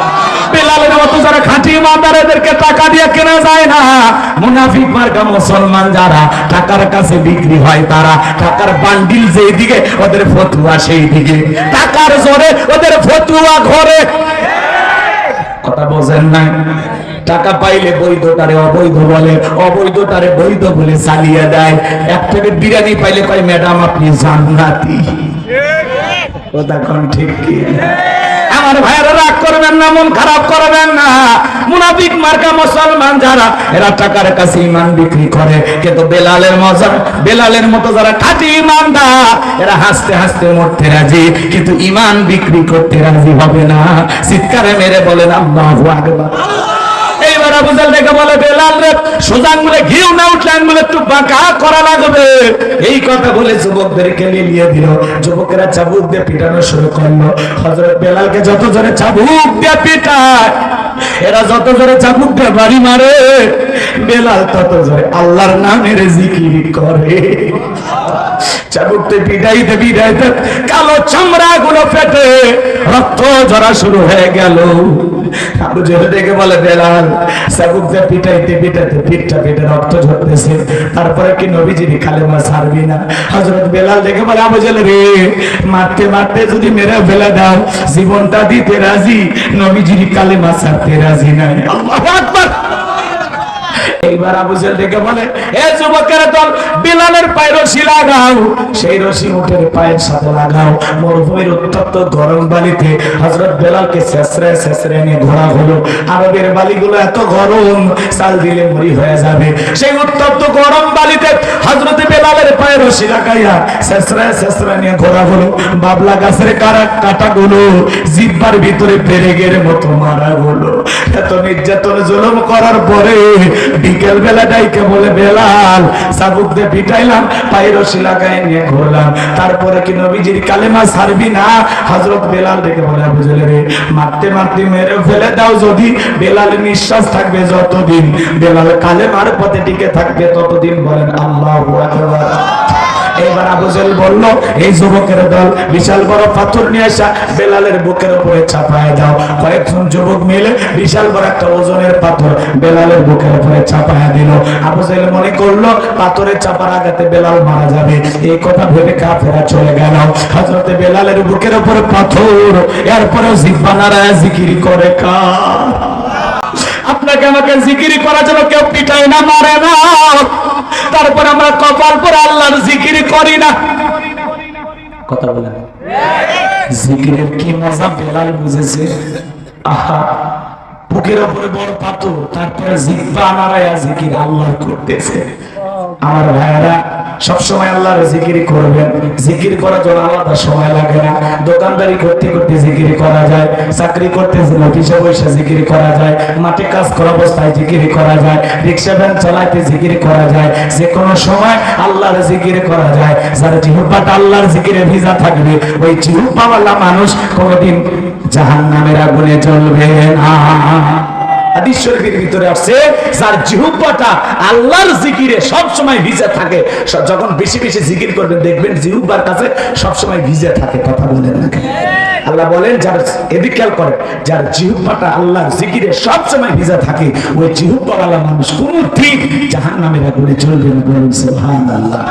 বেলালের মতো যারা খাঁটি ইমানদার, এদেরকে টাকা দিয়ে কেনা যায় না। মুনাফিক মার্কা মুসলমান যারা টাকার কাছে বিক্রি হয়, তারা টাকার বান্ডিল যেই দিকে ওদের ফতুয়া সেই দিকে, টাকার জোরে ওদের ফতুয়া ঘরে। কথা বোঝেন না? টাকা পাইলে বৈধটারে অবৈধ বলে, অবৈধটারে বৈধ বলে চালিয়ে দেয়। এক প্লেট বিরিয়ানি পাইলে কয় ম্যাডাম আপনি জান্নাতি। কথা কোন ঠিক কি? আমার ভাইয়েরা রাগ করবেন না, মন খারাপ করবেন না। মুনাফিক মার্কা মুসলমান যারা, এরা টাকার কাছে ঈমান বিক্রি করে, কিন্তু বেলালের মতো যারা খাঁটি ঈমানদার, এরা হাসতে হাসতে মরতে রাজি, কিন্তু ঈমান বিক্রি করতে রাজি হবে না। চিৎকারে মেরে বলেন আল্লাহু আকবার। এইবার আবু জাহল দেখে বলে বেলাল রে সোজা আঙ্গুলে ঘিউ না উঠলে আঙ্গুলে একটু বাঁকা করা লাগবে। এই কথা বলে যুবকদেরকে নিয়ে দিল। যুবকেরা চাবুক দিয়ে পিটানো শুরু করলো। হযরত বেলালকে যত জোরে চাবুক দিয়ে পিটায়, এরা যত জোরে চাবুক দিয়ে বাড়ি মারে, বেলাল তত জোরে আল্লাহর নামের জিকির করে। চাবুকতে পিটাইতে পিটাইতে কালো চামড়া গুলো ফেটে রক্ত ঝরা শুরু হয়ে গেল। আবু জাহল দেখে বলে বেলাল চাবুকতে পিটাইতে পিটাইতে পিঠটা ফেটে রক্ত ঝরতেছে, তারপরে কি নবীজির কালেমা ছাড়বি না? হযরত বেলাল দেখে বলে আবু জাহল রে, মারতে মারতে যদি মেরে ফেলে দাও জীবনটা দিতে রাজি, নবীজির কালেমা ছাড়তে রাজি নাই। আল্লাহু আকবার। এইবার আবু জাহল দেখে বলে এ যুবকের দল, বেলালের পায়ে রশি লাগাও। সেই রশি উটের পায়ের সাথে লাগাও। মরুভূমির উত্তপ্ত গরম বালিতে হযরত বেলালকে ছেঁচড়ে ছেঁচড়ে নিয়ে ঘোরা হলো। আরবের বালিগুলো এত গরম, চাল দিলে মরি হয়ে যাবে। সেই উত্তপ্ত গরম বালিতে হযরত বেলালের পায়ে রশি লাগাইয়া ছেঁচড়ে ছেঁচড়ে নিয়ে ঘোরা হলো। বাবলা গাছের কাঁটাগুলো জিহ্বার ভিতরে পেরেকের মতো মারা হলো। এত নির্যাতন জুলুম করার পরে বিকেল বেলা ডাইকে বলে বেলাল চাবুক দিয়ে পিটাইলাম, পায়ে রশি লাগাই নিয়ে ঘুরলাম, তারপরে কি নবীজির কালেমা ছাড়বি না? হযরত বেলাল ডেকে বলে আবু জাহল রে, মারতে মারতে মেরে ফেলে দাও যদি, বেলাল নিঃশ্বাস থাকবে যতদিন, বেলাল কালেমার পথে টিকে থাকবে ততদিন বলেন আল্লাহু আকবার। এবার আবু জাহল বলল এই যুবকের দল, বিশাল বড় পাথর নিয়ে আসা বেলালের বুকের উপরে চাপায় দাও। কয়েকজন যুবক মিলে বিশাল বড় একটা ওজনের পাথর বেলালের বুকের উপরে চাপায় দিল। আবু জাহল মনে করলো পাথরের চাপার আঘাতে বেলাল মারা যাবে। এই কথা ভেবে কাফেরা চলে গেল। হযরত বেলালের বুকের উপরে পাথর, এরপরে জিহ্বা নাড়ায় জিকির করে কার? আপনাকে আমাকে জিকির করার জন্য কেউ পিটায় না, মারে না, তারপর আমরা কপাল পরে আল্লাহর জিকির করি না। কথা বলেন জিকিরের কি মজা বেলাল বুঝেছে। আহা, বুকের উপরে বড় পাথর, তারপরে জিহ্বা নাড়ায়া জিকির আল্লাহর করতেছে। আমার ভাইয়েরা সবসময় আল্লাহর জিকির করবেন। জিকির করার জন্য আলাদা সময় লাগে না। দোকানদারি করতে করতে জিকির করা যায়, চাকরি করতে অফিসে বসে জিকির করা যায়, মাঠে কাজ করা অবস্থায় জিকির করা যায়, রিক্সা ভ্যান চালাইতে জিকির করা যায়, যে কোনো সময় আল্লাহর জিকির করা যায়। যার জিহ্বাটা আল্লাহর জিকিরে ভিজা থাকবে, ওই জিহ্বাওয়ালা মানুষ কোনোদিন জাহান্নামের আগুনে জ্বলবে না। হাদিস শরীফের ভিতরে আছে যার জিহ্বাটা আল্লাহর জিকিরে সব সময় ভিজে থাকে, যখন বেশি বেশি জিকির করবেন দেখবেন জিহ্বার কাছে সব সময় ভিজে থাকে। কথা বলেন না? আল্লাহ বলেন যার এদিক খেয়াল করে, যার জিহ্বাটা আল্লাহর জিকিরে সব সময় ভিজে থাকে, ওই জিহ্বাওয়ালা মানুষ কোনদিন জাহান্নামের আগুনে জ্বলবে না। বলুন সুবহানাল্লাহ।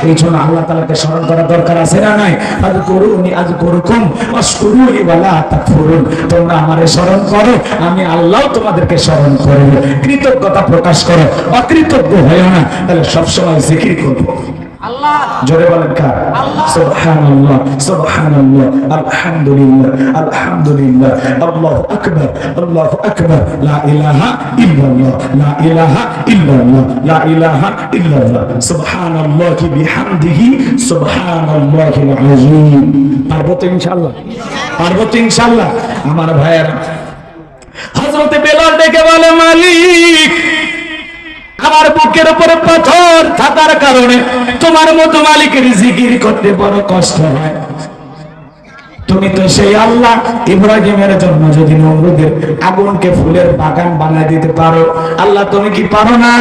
এই জন্য আল্লাহ তাআলাকে স্মরণ করা দরকার আছে না নাই? আযকুরুনি আযকুরুকুম ওয়াশকুরুনি ওয়ালা তাকফুরুন। তোমরা আমারে স্মরণ করো, আমি আল্লাহ তোমাদেরকে স্মরণ করব। কৃতজ্ঞতা প্রকাশ করো, অকৃতজ্ঞ হয়ো না। তাহলে সব সময় জিকির করব আল্লাহ। জোরে বলেন কার? সুবহানাল্লাহ সুবহানাল্লাহ আলহামদুলিল্লাহ আলহামদুলিল্লাহ আল্লাহু আকবার আল্লাহু আকবার লা ইলাহা ইল্লাল্লাহ লা ইলাহা ইল্লাল্লাহ লা ইলাহা ইল্লাল্লাহ সুবহানাল্লাহি বিহামদিহি সুবহানাল্লাহিল আযীম। পারবো তো ইনশাআল্লাহ? পারবো তো ইনশাআল্লাহ? আমার ভাইয়েরা, হযরত বেলাল ডেকে বলে মালিক, আমার বুকের উপরে পাথর থাকার কারণে তোমার মতো মালিকের জিকির করতে বড় কষ্ট হয়। তুমি তো সেই আল্লাহ, ইব্রাহিমের জন্য যদি নমরুদের আগুনকে ফুলের বাগান বানায় দিতে পারো, আল্লাহ তুমি কি পারো না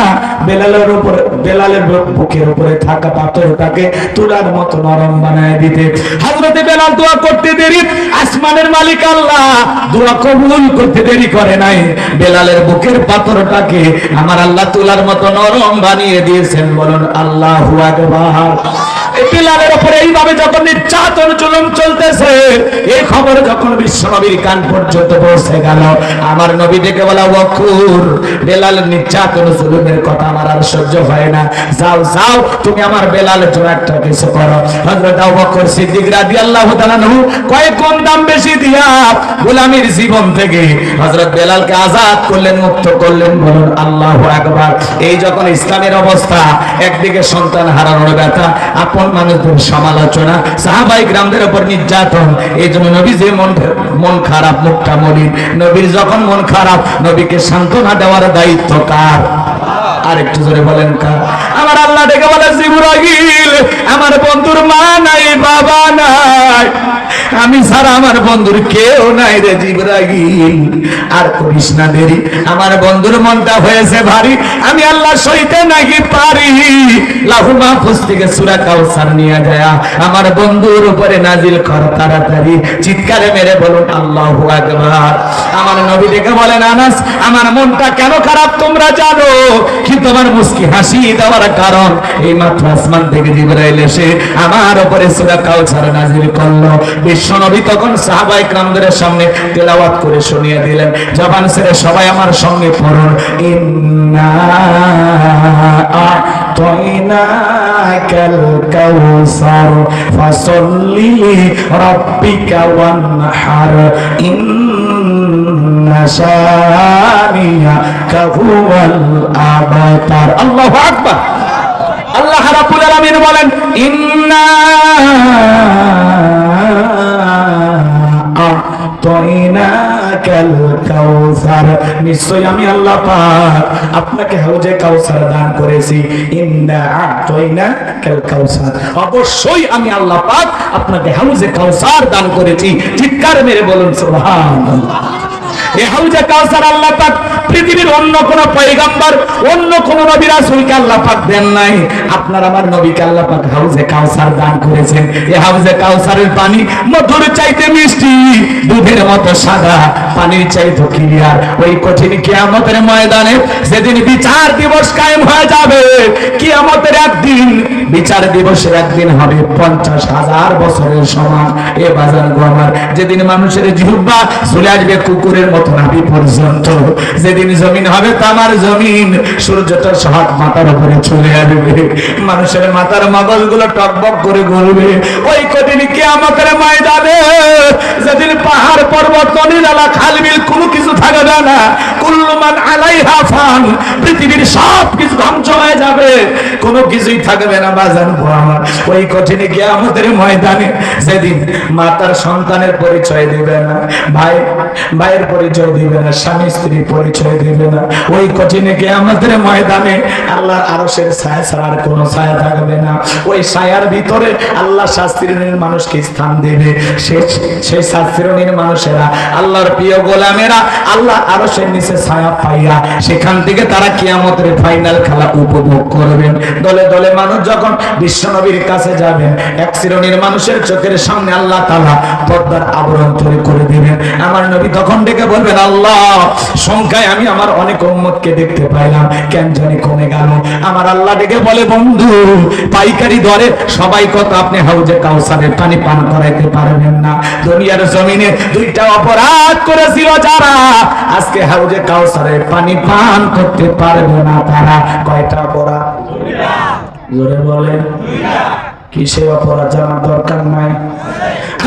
বেলালের উপরে, বেলালের বুকের উপরে থাকা পাথরটাকে তুলার মতো নরম বানায় দিতে? হযরতে বেলাল দোয়া করতে দেরি, আসমানের মালিক আল্লাহ দোয়া কবুল করতে দেরি করে নাই। বেলালের বুকের পাথরটাকে আমার আল্লাহ তুলার মতো নরম বানিয়ে দিয়েছেন। বলুন আল্লাহু আকবার। বেলালের উপরে এইভাবে যখন নির্যাতন জুলুম চলতেছে, এই খবর যখন বিশ্বনবীর কান পর্যন্ত পৌঁছে গেল, আমার নবী ডেকে বলা ওয়াকুর, বেলালের নির্যাতন জুলুমের কথা আমার আর সহ্য হয় না, যাও যাও তুমি আমার বেলালের জন্য একটা কিছু করো। হযরত আবু বকর সিদ্দিক রাদিয়াল্লাহু তাআলা আনহু কয়েক গুণ দাম বেশি দিয়া গোলামীর জীবন থেকে হযরত বেলালকে আজাদ করলেন, মুক্ত করলেন। বলুন আল্লাহু আকবার। এই যখন ইসলামের অবস্থা, একদিকে সন্তান হারানোর ব্যথা, আপন মানুষদের সমালোচনা, সাহাবায়ে কিরামদের উপর নির্যাতন, এই জন্য নবী যে মন খারাপ, মুখটা মলিন, নবীর যখন মন খারাপ নবীকে সান্ত্বনা দেওয়ার দায়িত্ব কার? আর একটু জোরে বলেন কার? আমার আল্লাহ ডেকে বলে, জিবরাইল আমার বন্ধুর মা নাই, বাবা নাই, আমি ছাড়া আমার বন্ধুর কেউ নাই রে জিবরাইল। আর করিস না দেরি, আমার বন্ধুর মনটা হয়েছে ভারী, আমি আল্লাহ সইতে নাকি পারি। লাহু মাহফুজ থেকে সূরা কাউসার নিয়ে যায় আমার বন্ধুর উপরে নাজিল কর তাড়াতাড়ি। চিৎকারে মেরে বলুন আল্লাহু আকবার। আমার নবী ডেকে বলেন, আনাস আমার মনটা কেন খারাপ তোমরা জানো, কিন্তু আমার মুস্কি হাসি দেওয়ার কারণ এই মাত্র আসমান থেকে জিবরাইল এসে আমার উপরে সূরা কাউসার নাজিল করলো। বিশ্ব নবী তখন সাহাবায়ে কেরামদের সামনে তেলাওয়াত করে শুনিয়ে দিলেন। জবান ছেড়ে সবাই আমার সঙ্গে পড়ুন, ইন্না আ'তাইনাকাল কাউসার ফাসাল্লি লিরাব্বিকা ওয়ানহার ইন্না শানিয়াকা হুয়াল আবতার। আল্লাহু আকবার। আল্লাহ রাব্বুল আলামিন বলেন, ইন্না আ'তাইনাকাল কাউসার, নিশ্চয় আমি আল্লাহ পাক আপনাকে হাউজে কাউসার দান করেছি। ইন্না আ'তাইনাকাল কাউসার, অবশ্যই আমি আল্লাহ পাক আপনাকে হাউজে কাউসার দান করেছি। চিৎকার মেরে বলুন সুবহানাল্লাহ। এই হাউজে কাউসার আল্লাহ পাক পৃথিবীর অন্য কোন পয়গম্বর, অন্য কোন নবী রাসূলকে আল্লাহ পাক দেন নাই। আপনার আমার নবীকে আল্লাহ পাক হাউজে কাউসার দান করেছেন। এই হাউজে কাউসারের পানি মধুর চাইতে মিষ্টি, দুধের মতো সাদা, পানির চাইতে ক্লিয়ার। ওই কঠিন কিয়ামতের ময়দানে যেদিন বিচার দিবস কায়েম হয়ে যাবে, কিয়ামতের একদিন, বিচার দিবসের একদিন হবে 50,000 বছরের সমান। এ বাজার গো আমার, যেদিন মানুষের জিহ্বা চলে আসবে কুকুরের মতো নাভি পর্যন্ত, যেদিন জমিন হবে তামার জমিন, সূর্যটা সহাত মাথার উপরে চলে আসবে, মানুষের মাথার মগজগুলো টকবক করে গড়বে। ওই কঠিন কিয়ামতের ময়দানে যেদিন পাহাড় পর্বত নদী নালা খাল বিল কোনো কিছু থাকবে না, কুল্লু মান আলাইহা ফান, পৃথিবীর সব কিছু ধ্বংস হয়ে যাবে, কোনো কিছুই থাকবে না বাজান গো আমার। ওই কঠিন কিয়ামতের ময়দানে যেদিন মাতার সন্তানের পরিচয় দিবে না, ভাই ভাইয়ের পরিচয় দিবে না, স্বামী স্ত্রী পরিচয় দিবে না, ওই কঠিন কিয়ামতের ময়দানে আল্লাহর আরশের ছায়া ছাড়া আর কোনো ছায়া থাকবে না। ওই ছায়ার ভিতরে আল্লাহ শাস্ত্রীর মানুষকে স্থান দেবে। সেই শাস্ত্রীর মানুষেরা, আল্লাহর প্রিয় গোলামেরা আল্লাহ আরশের নিচে ছায়া পাইয়া সেখান থেকে তারা কিয়ামতের ফাইনাল খেলা উপভোগ করবেন। দলে দলে মানুষ যখন বিশ্ব নবীর কাছে যাবেন, এক শ্রেণীর মানুষের চোখের সামনে আল্লাহ তাআলা পর্দার আবরণ তৈরি করে দিবেন। আমার নবী তখন ডেকে বলবেন, আল্লাহ সংখ্যায় আমি আমার অনেক উম্মতকে দেখতে পাইলাম, কেন জানি কমে গেল। আমার আল্লাহ ডেকে বলে, বন্ধু পাইকারি দরে সবাই কত আপনি হাউজে কাউসারের পানি পান করাইতে পারবেন না। দুনিয়ার জমিনে দুইটা অপরাধ করেছিল যারা, আজকে হাউজে কাউসারের পানি পান করতে পারবে না তারা। কয়টা অপরাধ? জোরে বলেন। কিসে অপরাধ জানার দরকার নাই।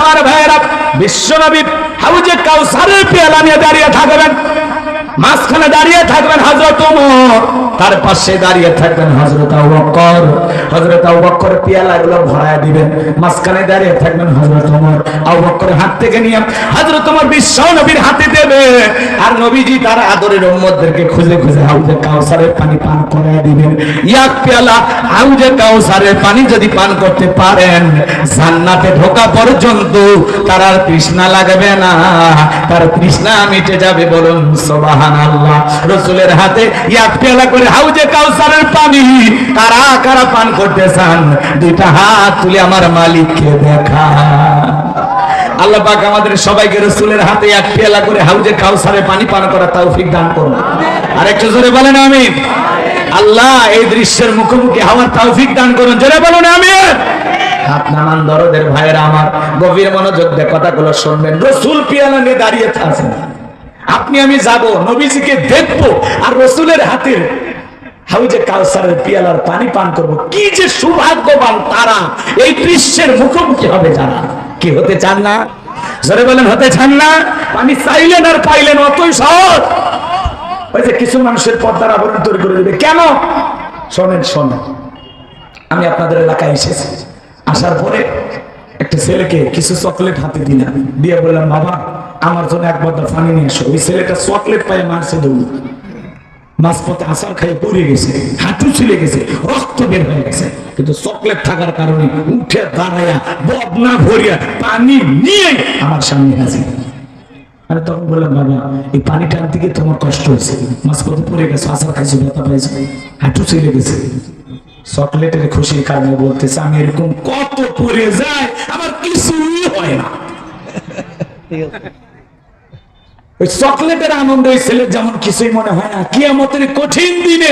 আমার ভাইয়েরা, বিশ্বনবী হাউজে কাউসারের পেয়ালা নিয়ে দাঁড়িয়ে থাকবেন, মাঝখানে দাঁড়িয়ে থাকবেন হযরত ওমর, তার পাশে দাঁড়িয়ে থাকবেন হযরত আবু বকর। হযরত আবু বকর পেয়ালাগুলো ভরায় দিবেন, মাঝখানে দাঁড়িয়ে থাকবেন হযরত ওমর। আবু বকরের হাত থেকে নিয়ে হযরত ওমর বিশ্ব নবীর হাতে দেবে, আর নবীজি তার আদরের উম্মতদেরকে খুঁজে খুঁজে হাউজে কাউসারের পানি পান করায় দিবেন। এক পেয়ালা হাউজে কাউসারের পানি যদি পান করতে পারেন, জান্নাতে ঢোকা পর্যন্ত তার আর তৃষ্ণা লাগবে না, তার তৃষ্ণা মিটে যাবে। বলুন সুবহানাল্লাহ। রাসূলের হাতে এক পেয়ালা করে হাউজে কাউসারের পানি কারা কারা পান করতে চান, দুইটা হাত তুলে আমার মালিককে দেখা। আল্লাহ পাক আমাদের সবাইকে রাসূলের হাতে এক পেয়ালা করে হাউজে কাউসারের পানি পান করার তৌফিক দান করুন। আর একটু জোরে বলেন আমিন। আল্লাহ এই দৃশ্যের মুখোমুখি হওয়ার তৌফিক দান করুন। জোরে বলুন আমিন। হাত নামান দরদের ভাইয়েরা আমার, গভীর মনোযোগ দিয়ে কথাগুলো শুনবেন। রাসূল পেয়ালা নিয়ে দাঁড়িয়ে আছেন, আপনি আমি যাব নবীজিকে দেখবো, আর রাসূলের হাতে হাউজে কাউসারের পেয়ালার পানি পান করব। কি যে সৌভাগ্যবান তারা, এই দৃশ্যের মুখোমুখি হবে যারা। কি হতে চান না? জোরে বলেন, হতে চান না? পানি চাইলেন আর পাইলেন, অতই সহজ। ওই যে কিছু মানুষের পর্দার আবরণ তৈরি করে দেবে কেন? শোনেন শোনেন, আমি আপনাদের এলাকায় এসেছি, আসার পরে একটা ছেলেকে কিছু চকলেট হাতে দিলাম, দিয়ে বললাম বাবা আমার জন্য এক বোতল পানি নিয়ে এসো। ওই ছেলেটা চকলেট পায়ে মারছে দৌড়, মাঝপথে আসার খেয়ে পড়ে গেছে, হাঁটু ছিলে গেছে, রক্ত বের হয়ে গেছে, কিন্তু চকলেট থাকার কারণে উঠে দাঁড়াইয়া বদনা ভরিয়া পানি নিয়ে আমার সামনে হাজির। আমি তখন বললাম বাবা এই পানি টানতে গিয়ে তোমার কষ্ট হয়েছে, মাঝপথে পড়ে গেছে, আসার খাইছে, ব্যথা পাইছে, হাঁটু ছিলে গেছে। চকলেটের খুশির কারণে বলতেছে আমি এরকম কত পড়ে যায় আমার কিছুই হয় না। ওই চকলেটের আনন্দ ওই ছেলের যেমন কিছুই মনে হয় না, কিয়ামতের কঠিন দিনে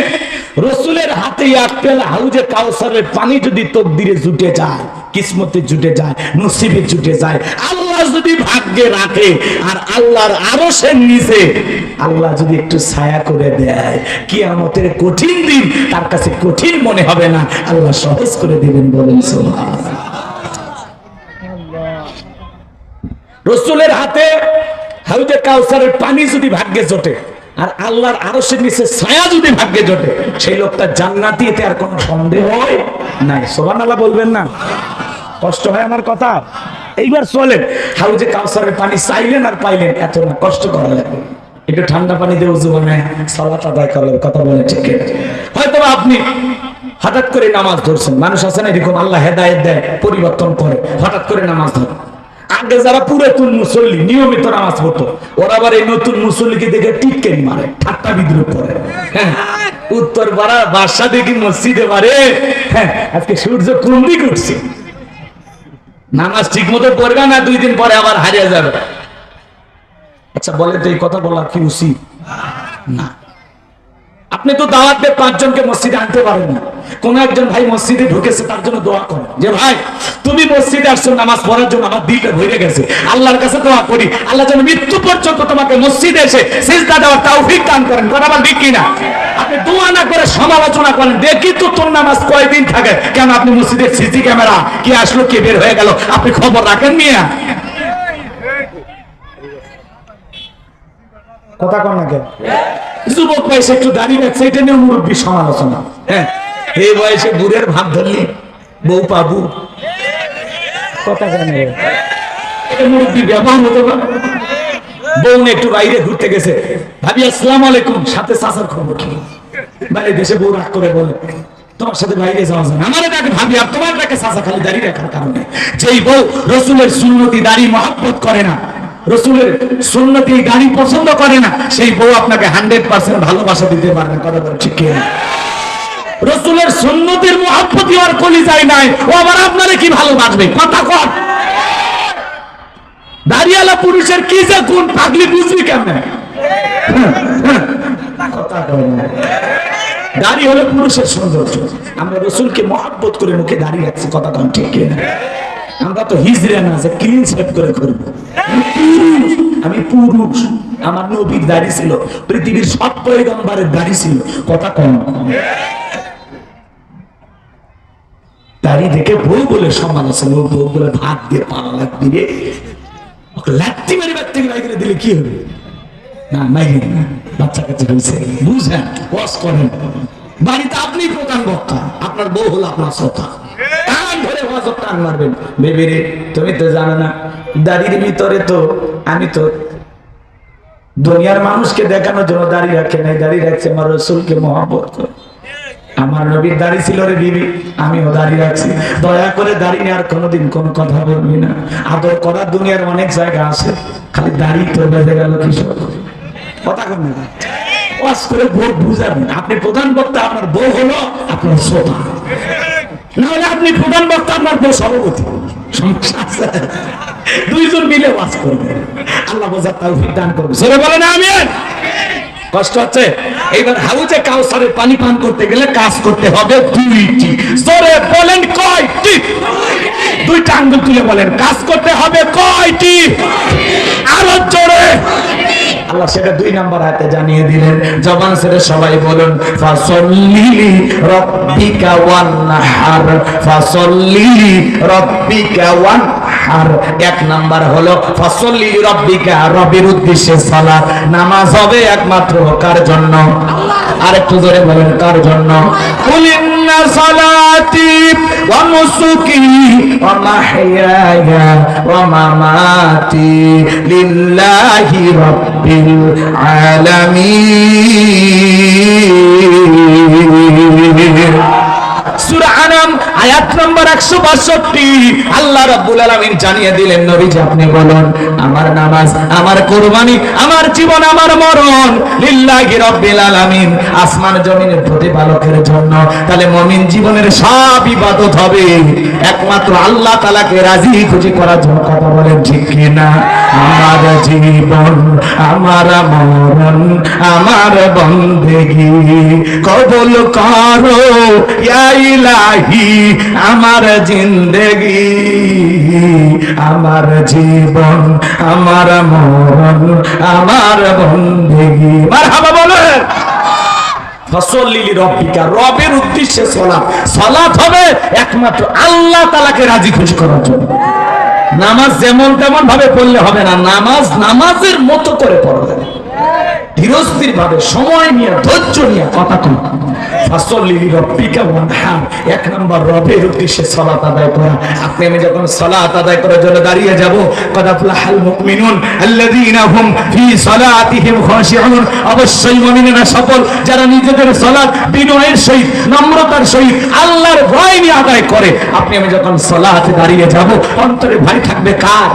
রসুলের হাতে এক পেলা হাউজে কাউসারের পানি যদি তকদিরে জুটে যায়, কিসমতে জুটে যায়, নসিবে জুটে যায়, আল্লাহ যদি ভাগ্যে রাখে, আর আল্লাহর আরশের নিচে আল্লাহ যদি একটু ছায়া করে দেয়, কিয়ামতের কঠিন দিন তার কাছে কঠিন মনে হবে না, আল্লাহ সহজ করে দিবেন। বলেন সুবহানাল্লাহ। রসুলের হাতে হাউজে কাউসারের পানি যদি ভাগ্যে জোটে, আর আল্লাহর আরশের নিচে ছায়া যদি ভাগ্যে জোটে, সেই লোকটা জান্নাতি, এতে আর কোনো সন্দেহ নাই। সুবহানাল্লাহ বলবেন না? কষ্ট হয় আমার কথা? এইবার চলেন, হাউজে কাউসারের পানি চাইলেন আর পাইলেন, এত না কষ্ট করা লাগবে, একটু ঠান্ডা পানি দিয়ে উযু বানায় সালাত আদায় করলেন। কথা বলে ঠিক? হয়তো আপনি হঠাৎ করে নামাজ ধরছেন, মানুষ আছে না এরকম, আল্লাহ হেদায়েত দেয়, পরিবর্তন করে, হঠাৎ করে নামাজ ধরে। আগে যারা পুরাতন মুসল্লি নিয়মিত নামাজ পড়তো, ওরা আবার এই নতুন মুসল্লিকে দেখে টিটকেনি মারে, ঠাট্টা বিদ্রুপ করে। উত্তর পাড়া বাদশা দেখি মসজিদে মারে, আজকে সূর্য কোন দিকে উঠছে, নামাজ ঠিক মতো পড়বে না, 2 দিন পরে আবার হারিয়ে যাবে। আচ্ছা বলে তো এই কথা বলা কি উচিত না? আপনি তো দাওয়াতে 5 জনকে মসজিদে আনতে পারেন না, কোন একজন ভাই মসজিদে ঢুকেছে তার জন্য দোয়া করেন যে ভাই তুমি মসজিদে আসছো নামাজ পড়ার জন্য, আমার দিলটা ভরে গেছে, আল্লাহর কাছে দোয়া করি আল্লাহ যেন মৃত্যু পর্যন্ত তোমাকে মসজিদে এসে সিজদা দেওয়ার তৌফিক দান করেন। কথা বল ঠিক কিনা? আপনি দোয়া না করে সমালোচনা করেন, দেখি তো তোর নামাজ কয়দিন থাকে, কেন আপনি মসজিদের সিসি ক্যামেরা কি আসলো কে বের হয়ে গেল আপনি খবর রাখেন মিয়া? কথা কন না কেন? যুবক বয়সে একটু দাঁড়িয়ে রাখছে, এটা নিয়ে মুরব্বী সমালোচনা। হ্যাঁ, এই বয়সে বুড়ের ভাব ধরলি বউ পাবু, কথা কেন? এটা মুরব্বী ব্যবহার হতে পারে। বউ একটু বাইরে ঘুরতে গেছে, ভাবি আসসালামু আলাইকুম, সাথে চাচার খবর কি? বাইরে দেশে বউ রাগ করে বলে তোমার সাথে বাইরে যাওয়া যায় না, আমার এটাকে ভাবি আর তোমার এটাকে চাচা, খালি দাঁড়িয়ে রাখার কারণে। যেই বউ রসুলের সুন্নতি দাড়ি মহব্বত করে না, রসুলের সুন্নতি গাড়ি পছন্দ করে না, সেই বউ আপনাকে 100% ভালোবাসা দিতে পারবে। কথা বলে ঠিক কিনা? রসুলের সুন্নতির মুহাব্বতি আর কলিজায় নাই, ও আবার আপনারে কি ভালোবাসবে? কথা কর। দাড়িওয়ালা পুরুষের কি যে গুণ পাগলি বুঝবি কেমনে? কথা কর। দাড়ি হলো পুরুষের সৌন্দর্য, আমরা রসুলকে মুহাব্বত করে মুখে দাড়ি রাখছি। কথা কন ঠিক কিনা? আমরা তো হিজড়া না যে ক্লিন শেভ করে করবো। আমি পুরুষ, আমার নবীর দাড়ি ছিল, পৃথিবীর সব পয়গম্বরের দাড়ি ছিল। কথা কম। দাড়ি দেখে বউ বলে সমালোচনা, বউ বলে ভাত দিয়ে পাওয়া লাগবে রে, লাত্তি মারি বাচ্চা বাইরে দিলে কি হবে? না মাইনে না, বাচ্চা কাছে হয়েছে বুঝেন, ওয়াশ করেন। বাড়িতে আপনি প্রধান বক্তা, আপনার বউ হলো আপনার শ্রোতা, কান ধরে ওয়াজব টান মারবেন। বেবি রে তুমি তো জানো না, দাড়ির ভিতরে তো আমি তো দুনিয়ার মানুষকে দেখানোর জন্য দাড়ি রাখে নাই, দাড়ি রাখছে আমার রসুলকে মহব্বত করে। আমার নবীর দাড়ি ছিল রে বিবি, আমিও দাড়ি রাখছি। দয়া করে দাড়ি নিয়ে আর কোনোদিন কোনো কথা বলবি না। আদর করার দুনিয়ার অনেক জায়গা আছে, খালি দাড়ি তো বেঁধে গেল কিশোর। কথা কম না, ওয়াজ করে বউ বুঝাবেন। আপনি প্রধান বক্তা, আপনার বউ হলো আপনার শ্রোতা, নাহলে আপনি প্রধান বক্তা, আপনার বউ সভাপতি। দুইজন মিলে ওয়াজ করবে, আল্লাহ বোঝার তৌফিক দান করবে। সরে বলেন আমিন। কষ্ট হচ্ছে? এইবার হাউজে কাউসারের পানি পান করতে গেলে কাজ করতে হবে 2টি। সরে বলেন কয়টি? 2টা আঙ্গুল তুলে বলেন কাজ করতে হবে কয়টি? আরো জোরে। আল্লাহ সেটা 2 নম্বর আয়াতে জানিয়ে দিলেন। জবান ছেড়ে সবাই বলুন ফাসল্লি রাব্বিকা ওয়ানহার, ফাসল্লি রাব্বিকা ওয়ানহার। আর এক নাম্বার হলো ফাসল্লি লিরাব্বিকা, রবের উদ্দেশ্যে সালাত। নামাজ হবে একমাত্র কার জন্য? আর একটু জোরে বলেন, কার জন্য? কুল ইন্না সালাতি ওয়া নুসুকি ওয়া মাহইয়ায়া ওয়া মামাতি লিল্লাহি রাব্বিল আলামিন। সূরা আনাম আয়াত নম্বর 162 আল্লাহ রাব্বুল আলামিন জানিয়ে দিলেন, নবীজি আপনি বলুন, আমার নামাজ, আমার কুরবানি, আমার জীবন, আমার মরণ লিল্লাহি রাব্বিল আলামিন, আসমান জমিনের প্রতিপালকের জন্য। তাহলে মুমিন জীবনের সব ইবাদত হবে একমাত্র আল্লাহ তাআলাকে রাজি খুশি করার জন্য। কথা বলেন ঠিক কি না? আমার জীবন, আমার মরণ, আমার বন্দেগী কবুল করো ইয়া ইলাহি, আমার জিন্দেগি, আমার জীবন, আমার মরণ, আমার বন্দেগি। মারহাবা বলেন। ফাসল্লি লিরাব্বিকা, রবের উদ্দেশ্যে সালাত। সালাত হবে একমাত্র আল্লাহ তাআলাকে রাজি খুশি করার জন্য। নামাজ যেমন তেমন ভাবে পড়লে হবে না, নামাজ নামাজের মতো করে পড়বে, ধীরস্থির ভাবে, সময় নিয়ে, ধৈর্য নিয়ে। কথা কম। ফাসল্লি লিরাব্বিকা ওয়ানহার, এক নাম্বার রবের উদ্দেশ্যে সালাত আদায় করা। আপনি আমি যখন সালাত আদায় করার জন্য দাঁড়িয়ে যাব, কদ আফলাহাল মুমিনুন আল্লাযীনা হুম ফি সালাতিহিম খাশিউন, অবশ্যই মুমিনেরা সফল যারা নিজেদের সালাত বিনয়ের সহিত, নম্রতার সহিত, আল্লাহর ভয় নিয়ে আদায় করে। আপনি আমি যখন সালাতে দাঁড়িয়ে যাব, অন্তরে ভয় থাকবে কার?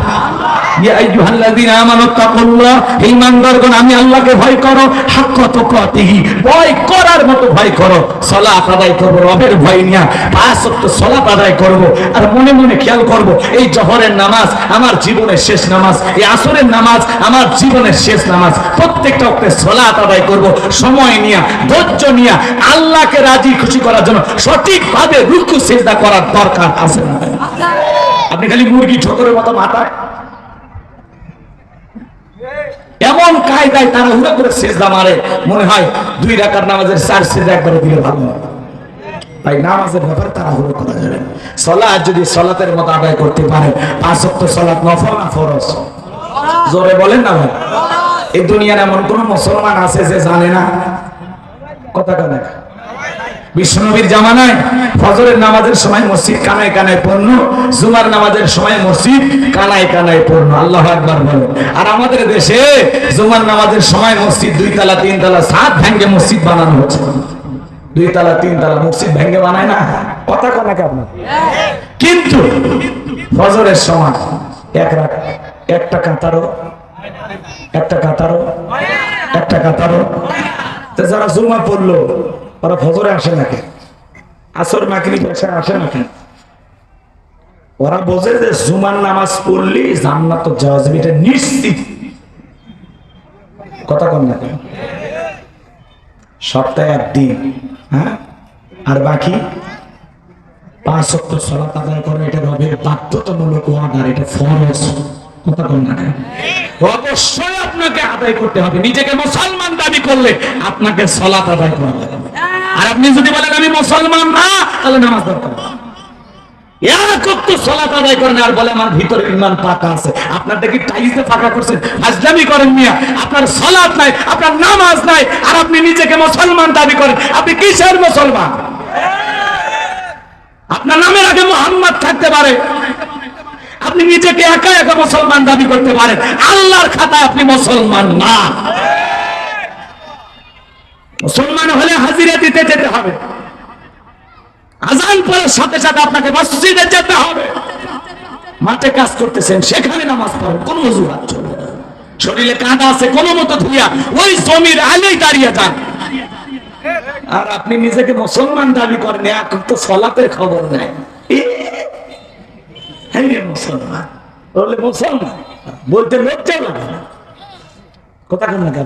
ইয়া আইয়ুহাল্লাযীনা আমানু তাকুল্লাহ, হে ঈমানদারগণ আমি আল্লাহকে ভয় করো, হাক্কা তুকাতিহি, ভয় করার মতো ভয় করো। সালাত আদায় করব রবের ভয় নিয়ে, 5 ওয়াক্ত সালাত আদায় করব। আর মনে মনে খেয়াল করব, এই জোহরের নামাজ আমার জীবনের শেষ নামাজ, এই আসরের নামাজ আমার জীবনের শেষ নামাজ। প্রত্যেকটা ওয়াক্তে সালাত আদায় করব সময় নিয়ে, ধৈর্য নিয়ে, আল্লাহকে রাজি খুশি করার জন্য সঠিকভাবে রুকু সিজদা করার দরকার আছে না? আপনি খালি মুরগি ঠোকরের মতো মাথায় এমন কায়দায় তারা হুড়া করে সিজদা মারে, মনে হয় 2 রাকাত নামাজের 4 সিজদা একবারে দিলে ভালো হয়। ভাই নামাজের ব্যাপারে তারা হুড়া করা যাবে। সালাত যদি সালাতের মতো আদায় করতে পারে, 5 ওয়াক্ত সালাত নফল না ফরজ? জোরে বলেন না ভাই। এই দুনিয়ার এমন কোন মুসলমান আছে যে জানে না? কথা কানে বিশ্বনবীর জামানায় ফজরের নামাজের সময় মসজিদ কানায় কানায় পূর্ণ, জুমার নামাজের সময় মসজিদ কানায় কানায় পূর্ণ। আল্লাহু আকবার বলেন। আর আমাদের দেশে জুমার নামাজের সময় মসজিদ 2 তলা 3 তলা ছাদ ভেঙে মসজিদ বানানো হচ্ছে। 2 তলা 3 তলা মসজিদ ভেঙে বানায় না? কথা কানে আপনার। কিন্তু ফজরের সময় একটা কাতারও যারা জুমা পড়লো ওরা ফজরে আসে নাকি? আসর মাগরিব এসে আসে নাকি? ওরা বোঝে যে জুমার নামাজ পড়লে জান্নাত যাওয়া যাবে, এটা নিশ্চিত। কথা কন না? সপ্তাহে একদিন, হ্যাঁ, আর বাকি 5 ওয়াক্ত সালাত আদায় করে, এটা রবের বাধ্যতামূলক অর্ডার, এটা ফরজ। কথা কন না? অবশ্যই আপনাকে আদায় করতে হবে। নিজেকে মুসলমান দাবি করলে আপনাকে সালাত আদায় করতে হবে। আর আপনি যদি বলেন আমি মুসলমান না, তাহলে নামাজ দরকার। এক ওয়াক্ত সালাত আদায় করেন আর বলে আমার ভিতরে ঈমান পাকা আছে। আপনার দেখি টাইলসে পাকা করছেন, ফাজলামি করেন মিয়া। আপনার সালাত নাই, আপনার নামাজ নাই, আর আপনি নিজেকে মুসলমান দাবি করেন। আপনি কিসের মুসলমান? আপনার নামের আগে মুহাম্মদ থাকতে পারে, আপনি নিজেকে একা একা মুসলমান দাবি করতে পারেন, আল্লাহর খাতায় আপনি মুসলমান না। মুসলমান হলে হাজিরা দিতে যেতে হবে, আজান পড়ার সাথে সাথে আপনাকে মসজিদে যেতে হবে। মাঠে কাজ করতেছেন, সেখানে নামাজ পড়েন, কোনো অজুহাত চলবে না। শরীরে কাঁটা আছে, কোনো মতো ধুইয়া ওই জমির আলেই দাঁড়িয়ে যান। আর আপনি নিজেকে মুসলমান দাবি করেন, এখন তো সালাতের খবর নেই। মুসলমান বললে মুসলমান বলতে লজ্জা লাগে না? কথা কেন লাগে?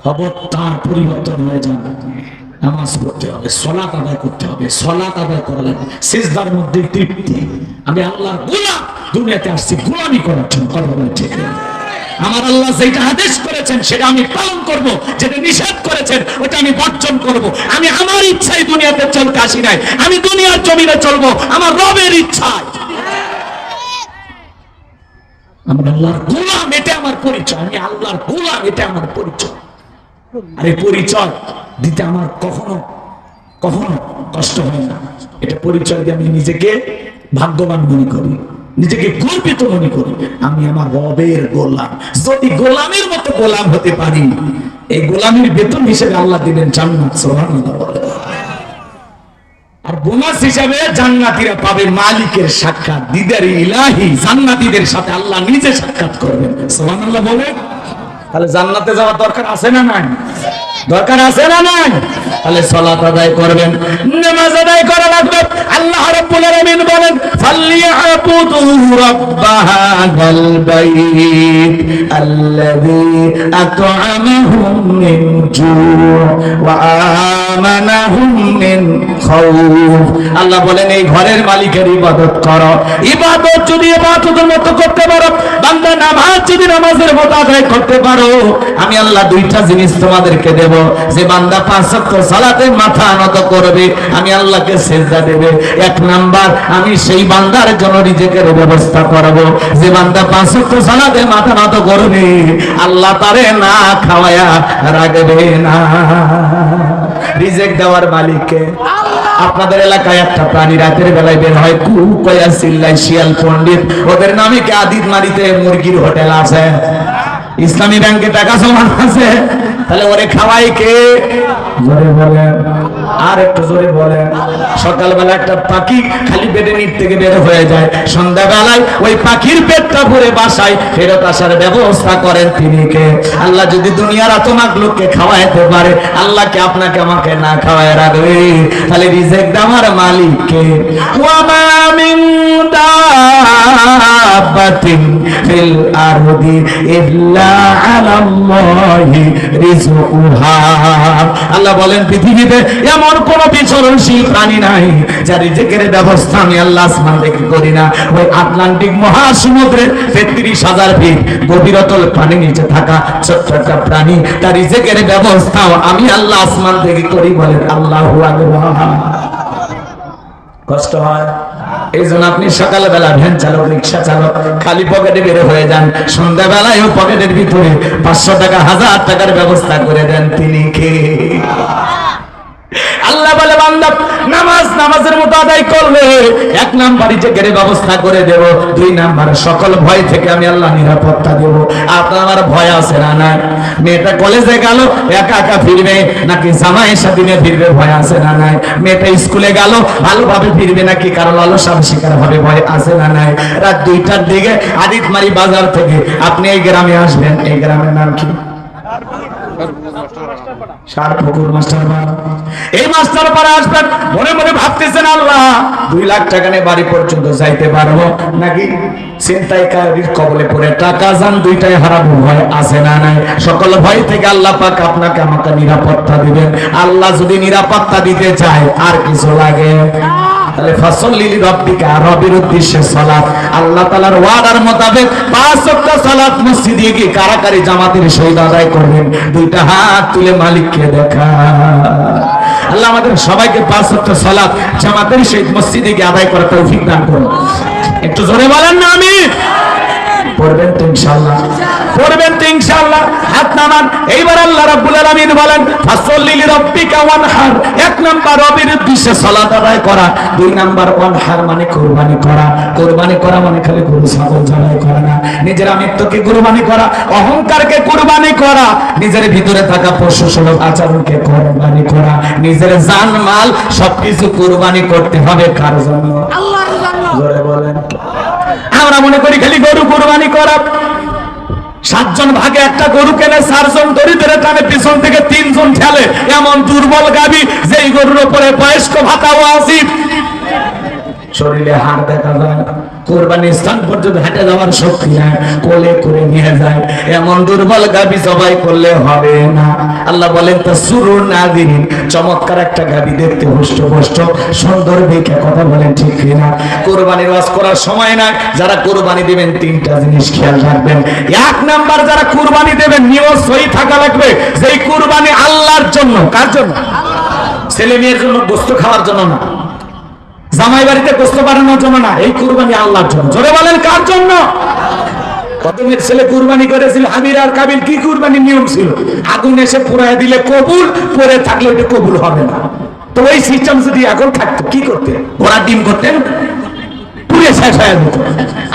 খবরদার পরিবর্তন হয়ে যাবে। নামাজ পড়তে হবে, সালাত আদায় করতে হবে। সালাত আদায় করা লাগে, সিজদার মধ্যে তৃপ্তি। আমি আল্লাহর গোলাম, দুনিয়াতে আসছি গোলামি করার জন্য। ঠিক আমার আল্লাহ যেটা আদেশ করেছেন সেটা আমি পালন করব, যেটা নিষেধ করেছেন ওটা আমি বর্জন করব। আমি আমার ইচ্ছায় দুনিয়াতে চলতে আসি নাই, আমি দুনিয়ার জমিনে চলবো আমার রবের ইচ্ছায়। আমি আল্লাহর গোলাম, এটা আমার পরিচয়। আমি আল্লাহর গোলাম, এটা আমার পরিচয়। আর এই পরিচয় দিতে আমার কখনো কখনো কষ্ট হয় না। এটা পরিচয় দিয়ে আমি নিজেকে ভাগ্যবান মনে করি, নিজেকে গর্বিত মনে করি। আমি আমার রবের গোলাম। যদি গোলামের মতো গোলাম হতে পারি, এই গোলামের বেতন হিসেবে আল্লাহ দিবেন জান্নাত। সুবহানাল্লাহ। আর বোনাস হিসাবে জান্নাতীরা পাবে মালিকের সাক্ষাৎ, দিদারে ইলাহি। জান্নাতীদের সাথে আল্লাহ নিজে সাক্ষাৎ করবেন। সুবহানাল্লাহ বলে। তাহলে জান্নাতে যাওয়ার দরকার আছে না নাই? দরকার আছে না নাই? তাহলে সালাত আদায় করবেন, নামাজ আদায় করা লাগবে। আল্লাহ রাব্বুল আলামিন বলেন, ফালিয়াবুদু রাব্বাহাল বাইত আল্লাযী আত'আমাহুম মিন জু' ওয়া আমানাহুম মিন খাউফ। আল্লাহ বলেন, এই ঘরের মালিকের ইবাদত করো। ইবাদত যদি ইবাদতের মতো করতে পারো, বান্দা নামাজ যদি নামাজের মতো আদায় করতে পারো, আমি আল্লাহ দুইটা জিনিস তোমাদেরকে দেব। যে বান্দা 5 ওয়াক্ত সালাতে মাথা নত করবে, আমি আল্লাহকে সিজদা দেবে। এক নাম্বার, আমি সেই বান্দার জন্য রিজিকের ব্যবস্থা করব। যে বান্দা 5 ওয়াক্ত সালাতে মাথা নত করবে, আল্লাহ তারে না খাওয়ায়া রাখবে না। রিজিক দেওয়ার মালিককে। আপনাদের এলাকায় একটা প্রাণী রাতের বেলায় বের হয়, কু কয়া চিল্লায়, শিয়াল পণ্ডিত। ওদের নামে কি আদিত মারিতে মুরগির হোটেল আছে, ইসলামী ব্যাংকে টাকা জমা আছে। তাহলে ওরে খাওয়াই কে? জোরে বলেন, আর একটু জোরে বলেন। সকালবেলা একটা পাখি খালি পেটে নিট থেকে বের হয়ে যায়, সন্ধ্যাবেলায় ওই পাখির পেটটা ভরে বাসায় ফেরত আসার ব্যবস্থা করেন তিনি কে? আল্লাহ যদি দুনিয়ার এত লোককে খাওয়াইতে পারে, আল্লাহকে আপনাকে আমাকে না খাওয়ায় রাখবে? তাহলে রিজিক দেওয়ার মালিক কে? ওয়া মা মিন দাব্বাতিন ফিল আরদি ইল্লা আলাল্লাহি রিজকুহা। আল্লাহ বলেন, পৃথিবীতে এমন কোন বিচরণশীল প্রাণী নাই যার রিজিকের ব্যবস্থা আমি আল্লাহ আসমান থেকে করি না। ওই আটলান্টিক মহাসমুদ্রের 33,000 ফিট গভীরতল পানির নিচে থাকা ছোট্ট একটা প্রাণী, তার রিজিকের ব্যবস্থাও আমি আল্লাহ আসমান থেকে করি। বলেন আল্লাহু আকবার। কষ্ট হয়? এই জন্য আপনি সকালবেলা ভ্যান চালক, রিক্সা চালক, খালি পকেটে বের হয়ে যান, সন্ধ্যাবেলায়ও পকেটের ভিতরে 500 টাকা, 1000 টাকার ব্যবস্থা করে দেন তিনি কে? আল্লাহ বলে, বান্দা নামাজের মতো আদায় করলে 1 নাম্বার রিজিকের ব্যবস্থা করে দেব। 2 নাম্বার, সকল ভয় থেকে আমি আল্লাহ নিরাপত্তা দেব। আপনার ভয় আছে না নাই? মেয়েটা কলেজে গেল, একা একা ফিরবে নাকি জামাইয়ের সাথে নিয়ে ফিরবে? ভয় আছে না নাই? মেয়েটা স্কুলে গেল, ভালোভাবে ফিরবে নাকি কারো লালসার শিকার হবে? ভয় আছে না নাই? রাত 2টার দিকে আদিতমারি বাজার থেকে আপনি এই গ্রামে আসবেন। এই গ্রামের নাম কি? সারপুকুর মাস্টারপাড়া। এই মাস্টারপাড়া আসবেন, মনে মনে ভাবতেছেন, আল্লাহ 2 লাখ টাকা নিয়ে বাড়ি পর্যন্ত যাইতে পারবো নাকি ছিনতাইকারীর কবলে পড়ে টাকা যান 2টাই হারাবো? ভয় আছে না নাই? সকল ভয় থেকে আল্লাহ পাক আপনাকে আমাকে নিরাপত্তা দিবেন। আল্লাহ যদি নিরাপত্তা দিতে চায়, আর কিছু লাগে? তাহলে ফাসল্লি লিরাব্বিকা, রবের উদ্দেশ্যে সালাত। আল্লাহ তাআলার ওয়াদার মোতাবেক 5 ওয়াক্ত সালাত মসজিদে গিয়ে কারাকারি জামাতের সহিত আদায় করবেন। 2টা হাত তুলে মালিককে দেখা। আল্লাহ আমাদের সবাইকে 5 ওয়াক্ত সালাত জামাতের সহিত মসজিদে গিয়ে আদায় করার তৌফিক দান করুন। একটু জোরে বলেন না আমিন। পড়বেন তো ইনশাআল্লাহ? পড়বেন তো ইনশাআল্লাহ? হাত নামান। এইবার আল্লাহ রাব্বুল আলামিন বলেন, ফাসল্লি লিরাব্বিকা ওয়ানহার। 1 নাম্বার রবের উদ্দেশ্যে সালাত আদায় করা। 2 নাম্বার ওয়ানহার মানে কুরবানি করা। কুরবানি করা মানে খালি গরু ছাগল জবাই করা না, নিজের আমিত্বকে কুরবানি করা, অহংকারকে কুরবানি করা, নিজের ভিতরে থাকা পশু সুলভ আচরণকে কুরবানি করা, নিজের জান মাল সবকিছু কুরবানি করতে হবে। কার জন্য? আল্লাহর জন্য। জোরে বলেন। আমরা মনে করি খালি গরু কুরবানি করা। 7 জন ভাগে একটা গরু কেনে, 4 জন দড়ি ধরে টানে, পিছন থেকে 3 জন ঠেলে। এমন দুর্বল গাবি যেই গরুর উপরে বয়স্ক ভাতা ওয়াজিব, শরীরে হাড় দেখা যায়, কোরবানির স্থান পর্যন্ত হেঁটে যাওয়ার শক্তি নাই, কোলে করে নিয়ে যায়। এমন দুর্বল গাবি জবাই করলে হবে না। আল্লাহ বলেন, তাসুরুন নাযিরিন, চমৎকার একটা গাবি, দেখতে হুষ্ট-পুষ্ট, সুন্দর দেখে। কথা বলেন ঠিক কিনা? কোরবানির ওয়াজ করার সময় নাই। যারা কোরবানি দিবেন 3টা জিনিস খেয়াল রাখবেন। 1 নাম্বার, যারা কোরবানি দেবেন নিয়ত সহি থাকা লাগবে যে এই কোরবানি আল্লাহর জন্য। কার জন্য? ছেলে মেয়ের জন্য, গোশত খাওয়ার জন্য না, জামাই বাড়িতে গোশত বানানোর জন্য না, এই কুরবানি আল্লাহর জন্য। জোরে বলেন, কার জন্য? প্রথমের ছেলে কুরবানি করেছিল হাবিল আর কাবিল। কি কুরবানির নিয়ম ছিল? আগুন এসে পুড়ায় দিলে কবুল, পরে থাকলে ওটা কবুল হবে না। তো ওই সিস্টেম যদি এখন থাকতো কি করতে? ঘোড়ার ডিম করতেন, পুড়ে শেষ হয়ে যেত।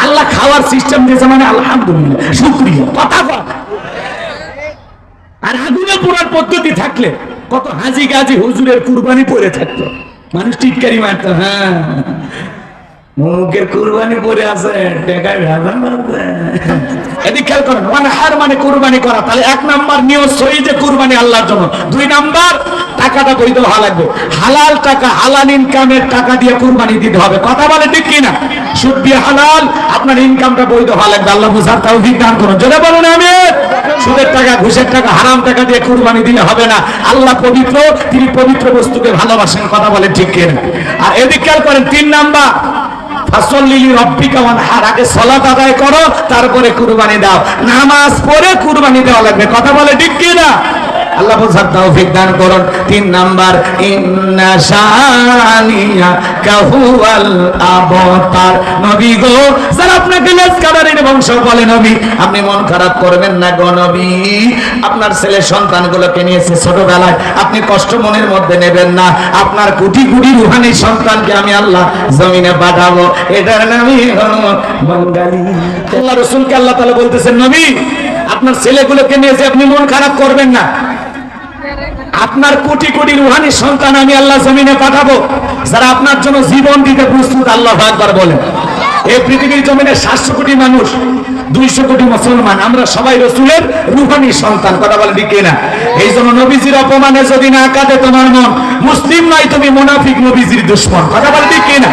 আল্লাহ খাওয়ার সিস্টেম দিয়েছে মানে আলহামদুলিল্লাহ, শুকরিয়া, কথা বল। আর আগুনে পোড়ার পদ্ধতি থাকলে কত হাজি গাজি হুজুরের কুরবানি পড়ে থাকতো, মানুষ টিটকারি মারতো, হ্যাঁ মুখের কুরবানি পড়ে আছে, টাকায় ভেজাল আছে। এদিকে খেয়াল করেন, ওয়ানহার মানে কুরবানি করা। তাহলে এক নাম্বার নিয়ত সহি যে কুরবানি আল্লাহর জন্য। দুই নাম্বার টাকাটা বৈধ হওয়া লাগবে, হালাল টাকা, হালাল ইনকামের টাকা দিয়ে কুরবানি দিতে হবে। কথা বলে ঠিক কিনা? সুদ দিয়ে হালাল, আপনার ইনকামটা বৈধ হওয়া লাগবে। আল্লাহ বুঝার তৌফিক দান করুন। জোরে বলুন আমিন। সুদের টাকা, ঘুষের টাকা, হারাম টাকা দিয়ে কুরবানি দিলে হবে না। আল্লাহ পবিত্র, তিনি পবিত্র বস্তুকে ভালোবাসেন। কথা বলে ঠিক কিনা? আর এদিকে খেয়াল করেন, তিন নাম্বার ফাসল্লিলি রব্বিকা ওয়ানহার, আগে সালাত আদায় করো, তারপরে কুরবানি দাও। নামাজ পড়ে কুরবানি দেওয়া লাগবে। কথা বলে ঠিক কি না? আল্লাহ বুঝার তৌফিক দান করুন। তিন নাম্বার, ইন্না শানিয়াকা হুয়াল আবতার। নবী গো, যারা আপনাকে লেজকাদারির বংশ বলে, নবী আপনি মন খারাপ করবেন না গো নবী। আপনার ছেলে সন্তানগুলোকে নিয়েছে ছোটবেলায়, আপনি কষ্ট মনের মধ্যে নেবেন না। আপনার কোটি কোটি রুহানি সন্তানকে আমি আল্লাহ জমিনে পাঠাবো, এটার নামই হলো বাঙালি। আল্লাহ রাসূলকে আল্লাহ তাআলা বলতেছেন, নবী আপনার ছেলেগুলোকে নিয়েছে, আপনি মন খারাপ করবেন না। আপনার কোটি কোটি রুহানি সন্তান আমি আল্লাহ জমিনে পাঠাবো, যারা আপনার জন্য জীবন দিতে প্রস্তুত। আল্লাহু আকবার বলেন। এই পৃথিবীর জমিনে 700 কোটি মানুষ, 200 কোটি মুসলমান, আমরা সবাই রাসূলের রুহানি সন্তান। কথা বলে ঠিক না? এই জন্য নবীজির অপমানে যদি না কাঁদে তোমার মন, মুসলিম নয় তুমি, মুনাফিক, নবীজির দুশমন। কথা বলে ঠিক না?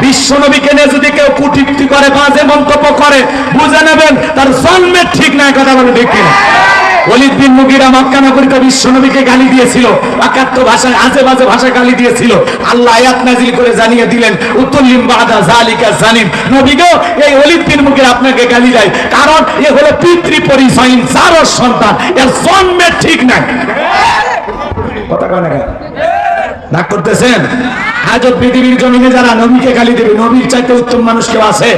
বিশ্ব নবীকে নিয়ে যদি কেউ কটূক্তি করে, বাজে মন্তব্য করে, বুঝে নেবেন তার জন্মের ঠিক নাই। কথা বলে ঠিক না? ওলীদ বিন মুগীরা মক্কা নগরীতে বিশ্ব নবীকে গালি দিয়েছিল, অকাট্য ভাষায়, আজে বাজে ভাষায় গালি দিয়েছিল। আল্লাহ আয়াত নাযিল করে জানিয়ে দিলেন, উতুল্লিম বাদা যালিকা জানিম। নবী গো, এই ওলীদ বিন মুগীরা আপনাকে গালি দেয় কারণ এ হলো পিতৃ পরিচয়হীন, যারও সন্তান, এর জন্মের ঠিক নাই। কথা কয় না কেন? রাগ করতেছেন? আজও পৃথিবীর জমিনে যারা নবীকে গালি দেবে, নবীর চাইতে উত্তম মানুষ কেউ আছে?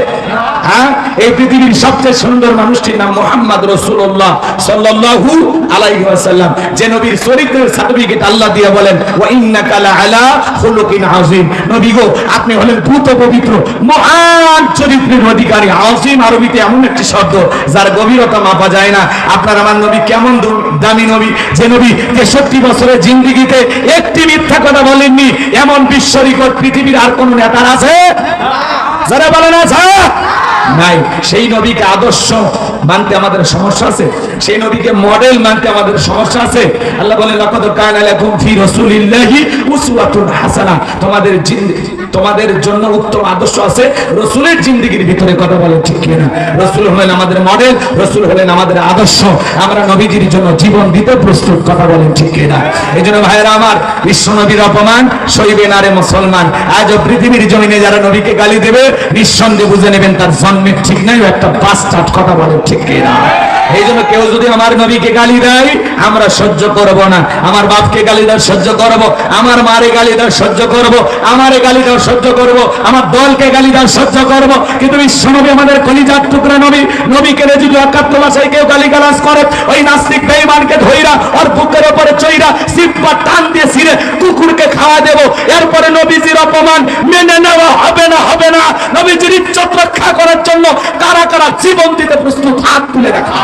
হ্যাঁ, এই পৃথিবীর সবচেয়ে সুন্দর মানুষটির নাম মুহাম্মদ রাসূলুল্লাহ সাল্লাল্লাহু আলাইহি ওয়াসাল্লাম। যে নবীর চরিত্রের সার্টিফিকেট আল্লাহ দিয়ে বলেন, ওয়া ইন্নাকা লাআলা খুলুকিন আযীম। নবী গো, আপনি হলেন পূত পবিত্র, মহান চরিত্রের অধিকারী। আযীম আরবিতে এমন একটি শব্দ যার গভীরতা মাপা যায় না। আপনার আমার নবী কেমন দামি নবী, যে নবী 63 বছরের জিন্দেগিতে একটি মিথ্যা কথা বলেননি। এমন বিশ্ব রেকর্ড পৃথিবীর আর কোন নেতার আছে? যারা বলেন আছে নাই। সেই নবীকে আদর্শ মানতে আমাদের সমস্যা আছে, সেই নবীকে মডেল মানতে আমাদের সমস্যা আছে। আল্লাহ বলেন, লাকাদ কানা লাকুম ফি রাসূলিল্লাহি উসওয়াতুন হাসানাহ। তোমাদের জন্য উত্তম আদর্শ আছে রাসূলের জিন্দেগির ভিতরে। কথা বলেন ঠিক কি না? রাসূল হলেন আমাদের মডেল, রাসূল হলেন আমাদের আদর্শ। আমরা নবীজির জন্য জীবন দিতে প্রস্তুত। কথা বলেন ঠিক কি না? এইজন্য ভাইরা আমার, বিশ্ব নবীর অপমান সইবে না রে মুসলমান। আজও পৃথিবীর জমিনে যারা নবীকে গালি দেবে, নিঃসন্দেহে বুঝে নেবেন তার জন্মের ঠিক নাই, একটা বাস্টার্ড। কথা বলেন ঠিক কি না? এই জন্য কেউ যদি আমার নবীকে গালি দেয়, আমরা সহ্য করব না। আমার বাপকে গালি দেওয়া সহ্য করব, আমার মারে গালি দেওয়া সহ্য করব, আমারে গালি দেওয়া সহ্য করব, আমার দলকে গালি দেওয়া সহ্য করব। কিন্তু বিশ্বনবী আমাদের কলিজার টুকরা নবী, নবীকে যদি অকাট্য ভাষায় কেউ গালিগালাজ করে, ওই নাস্তিক বেঈমানকে ধইরা ওর বুকের উপরে চইরা সিপ্পা টান দিয়ে ছিঁড়ে কুকুরকে খাওয়া দেব। এরপরে নবীজির অপমান মেনে নেওয়া হবে না, হবে না। নবীজির ইজ্জত রক্ষা করার জন্য কারা কারা জীবন দিতে প্রস্তুত, হাত তুলে রাখা।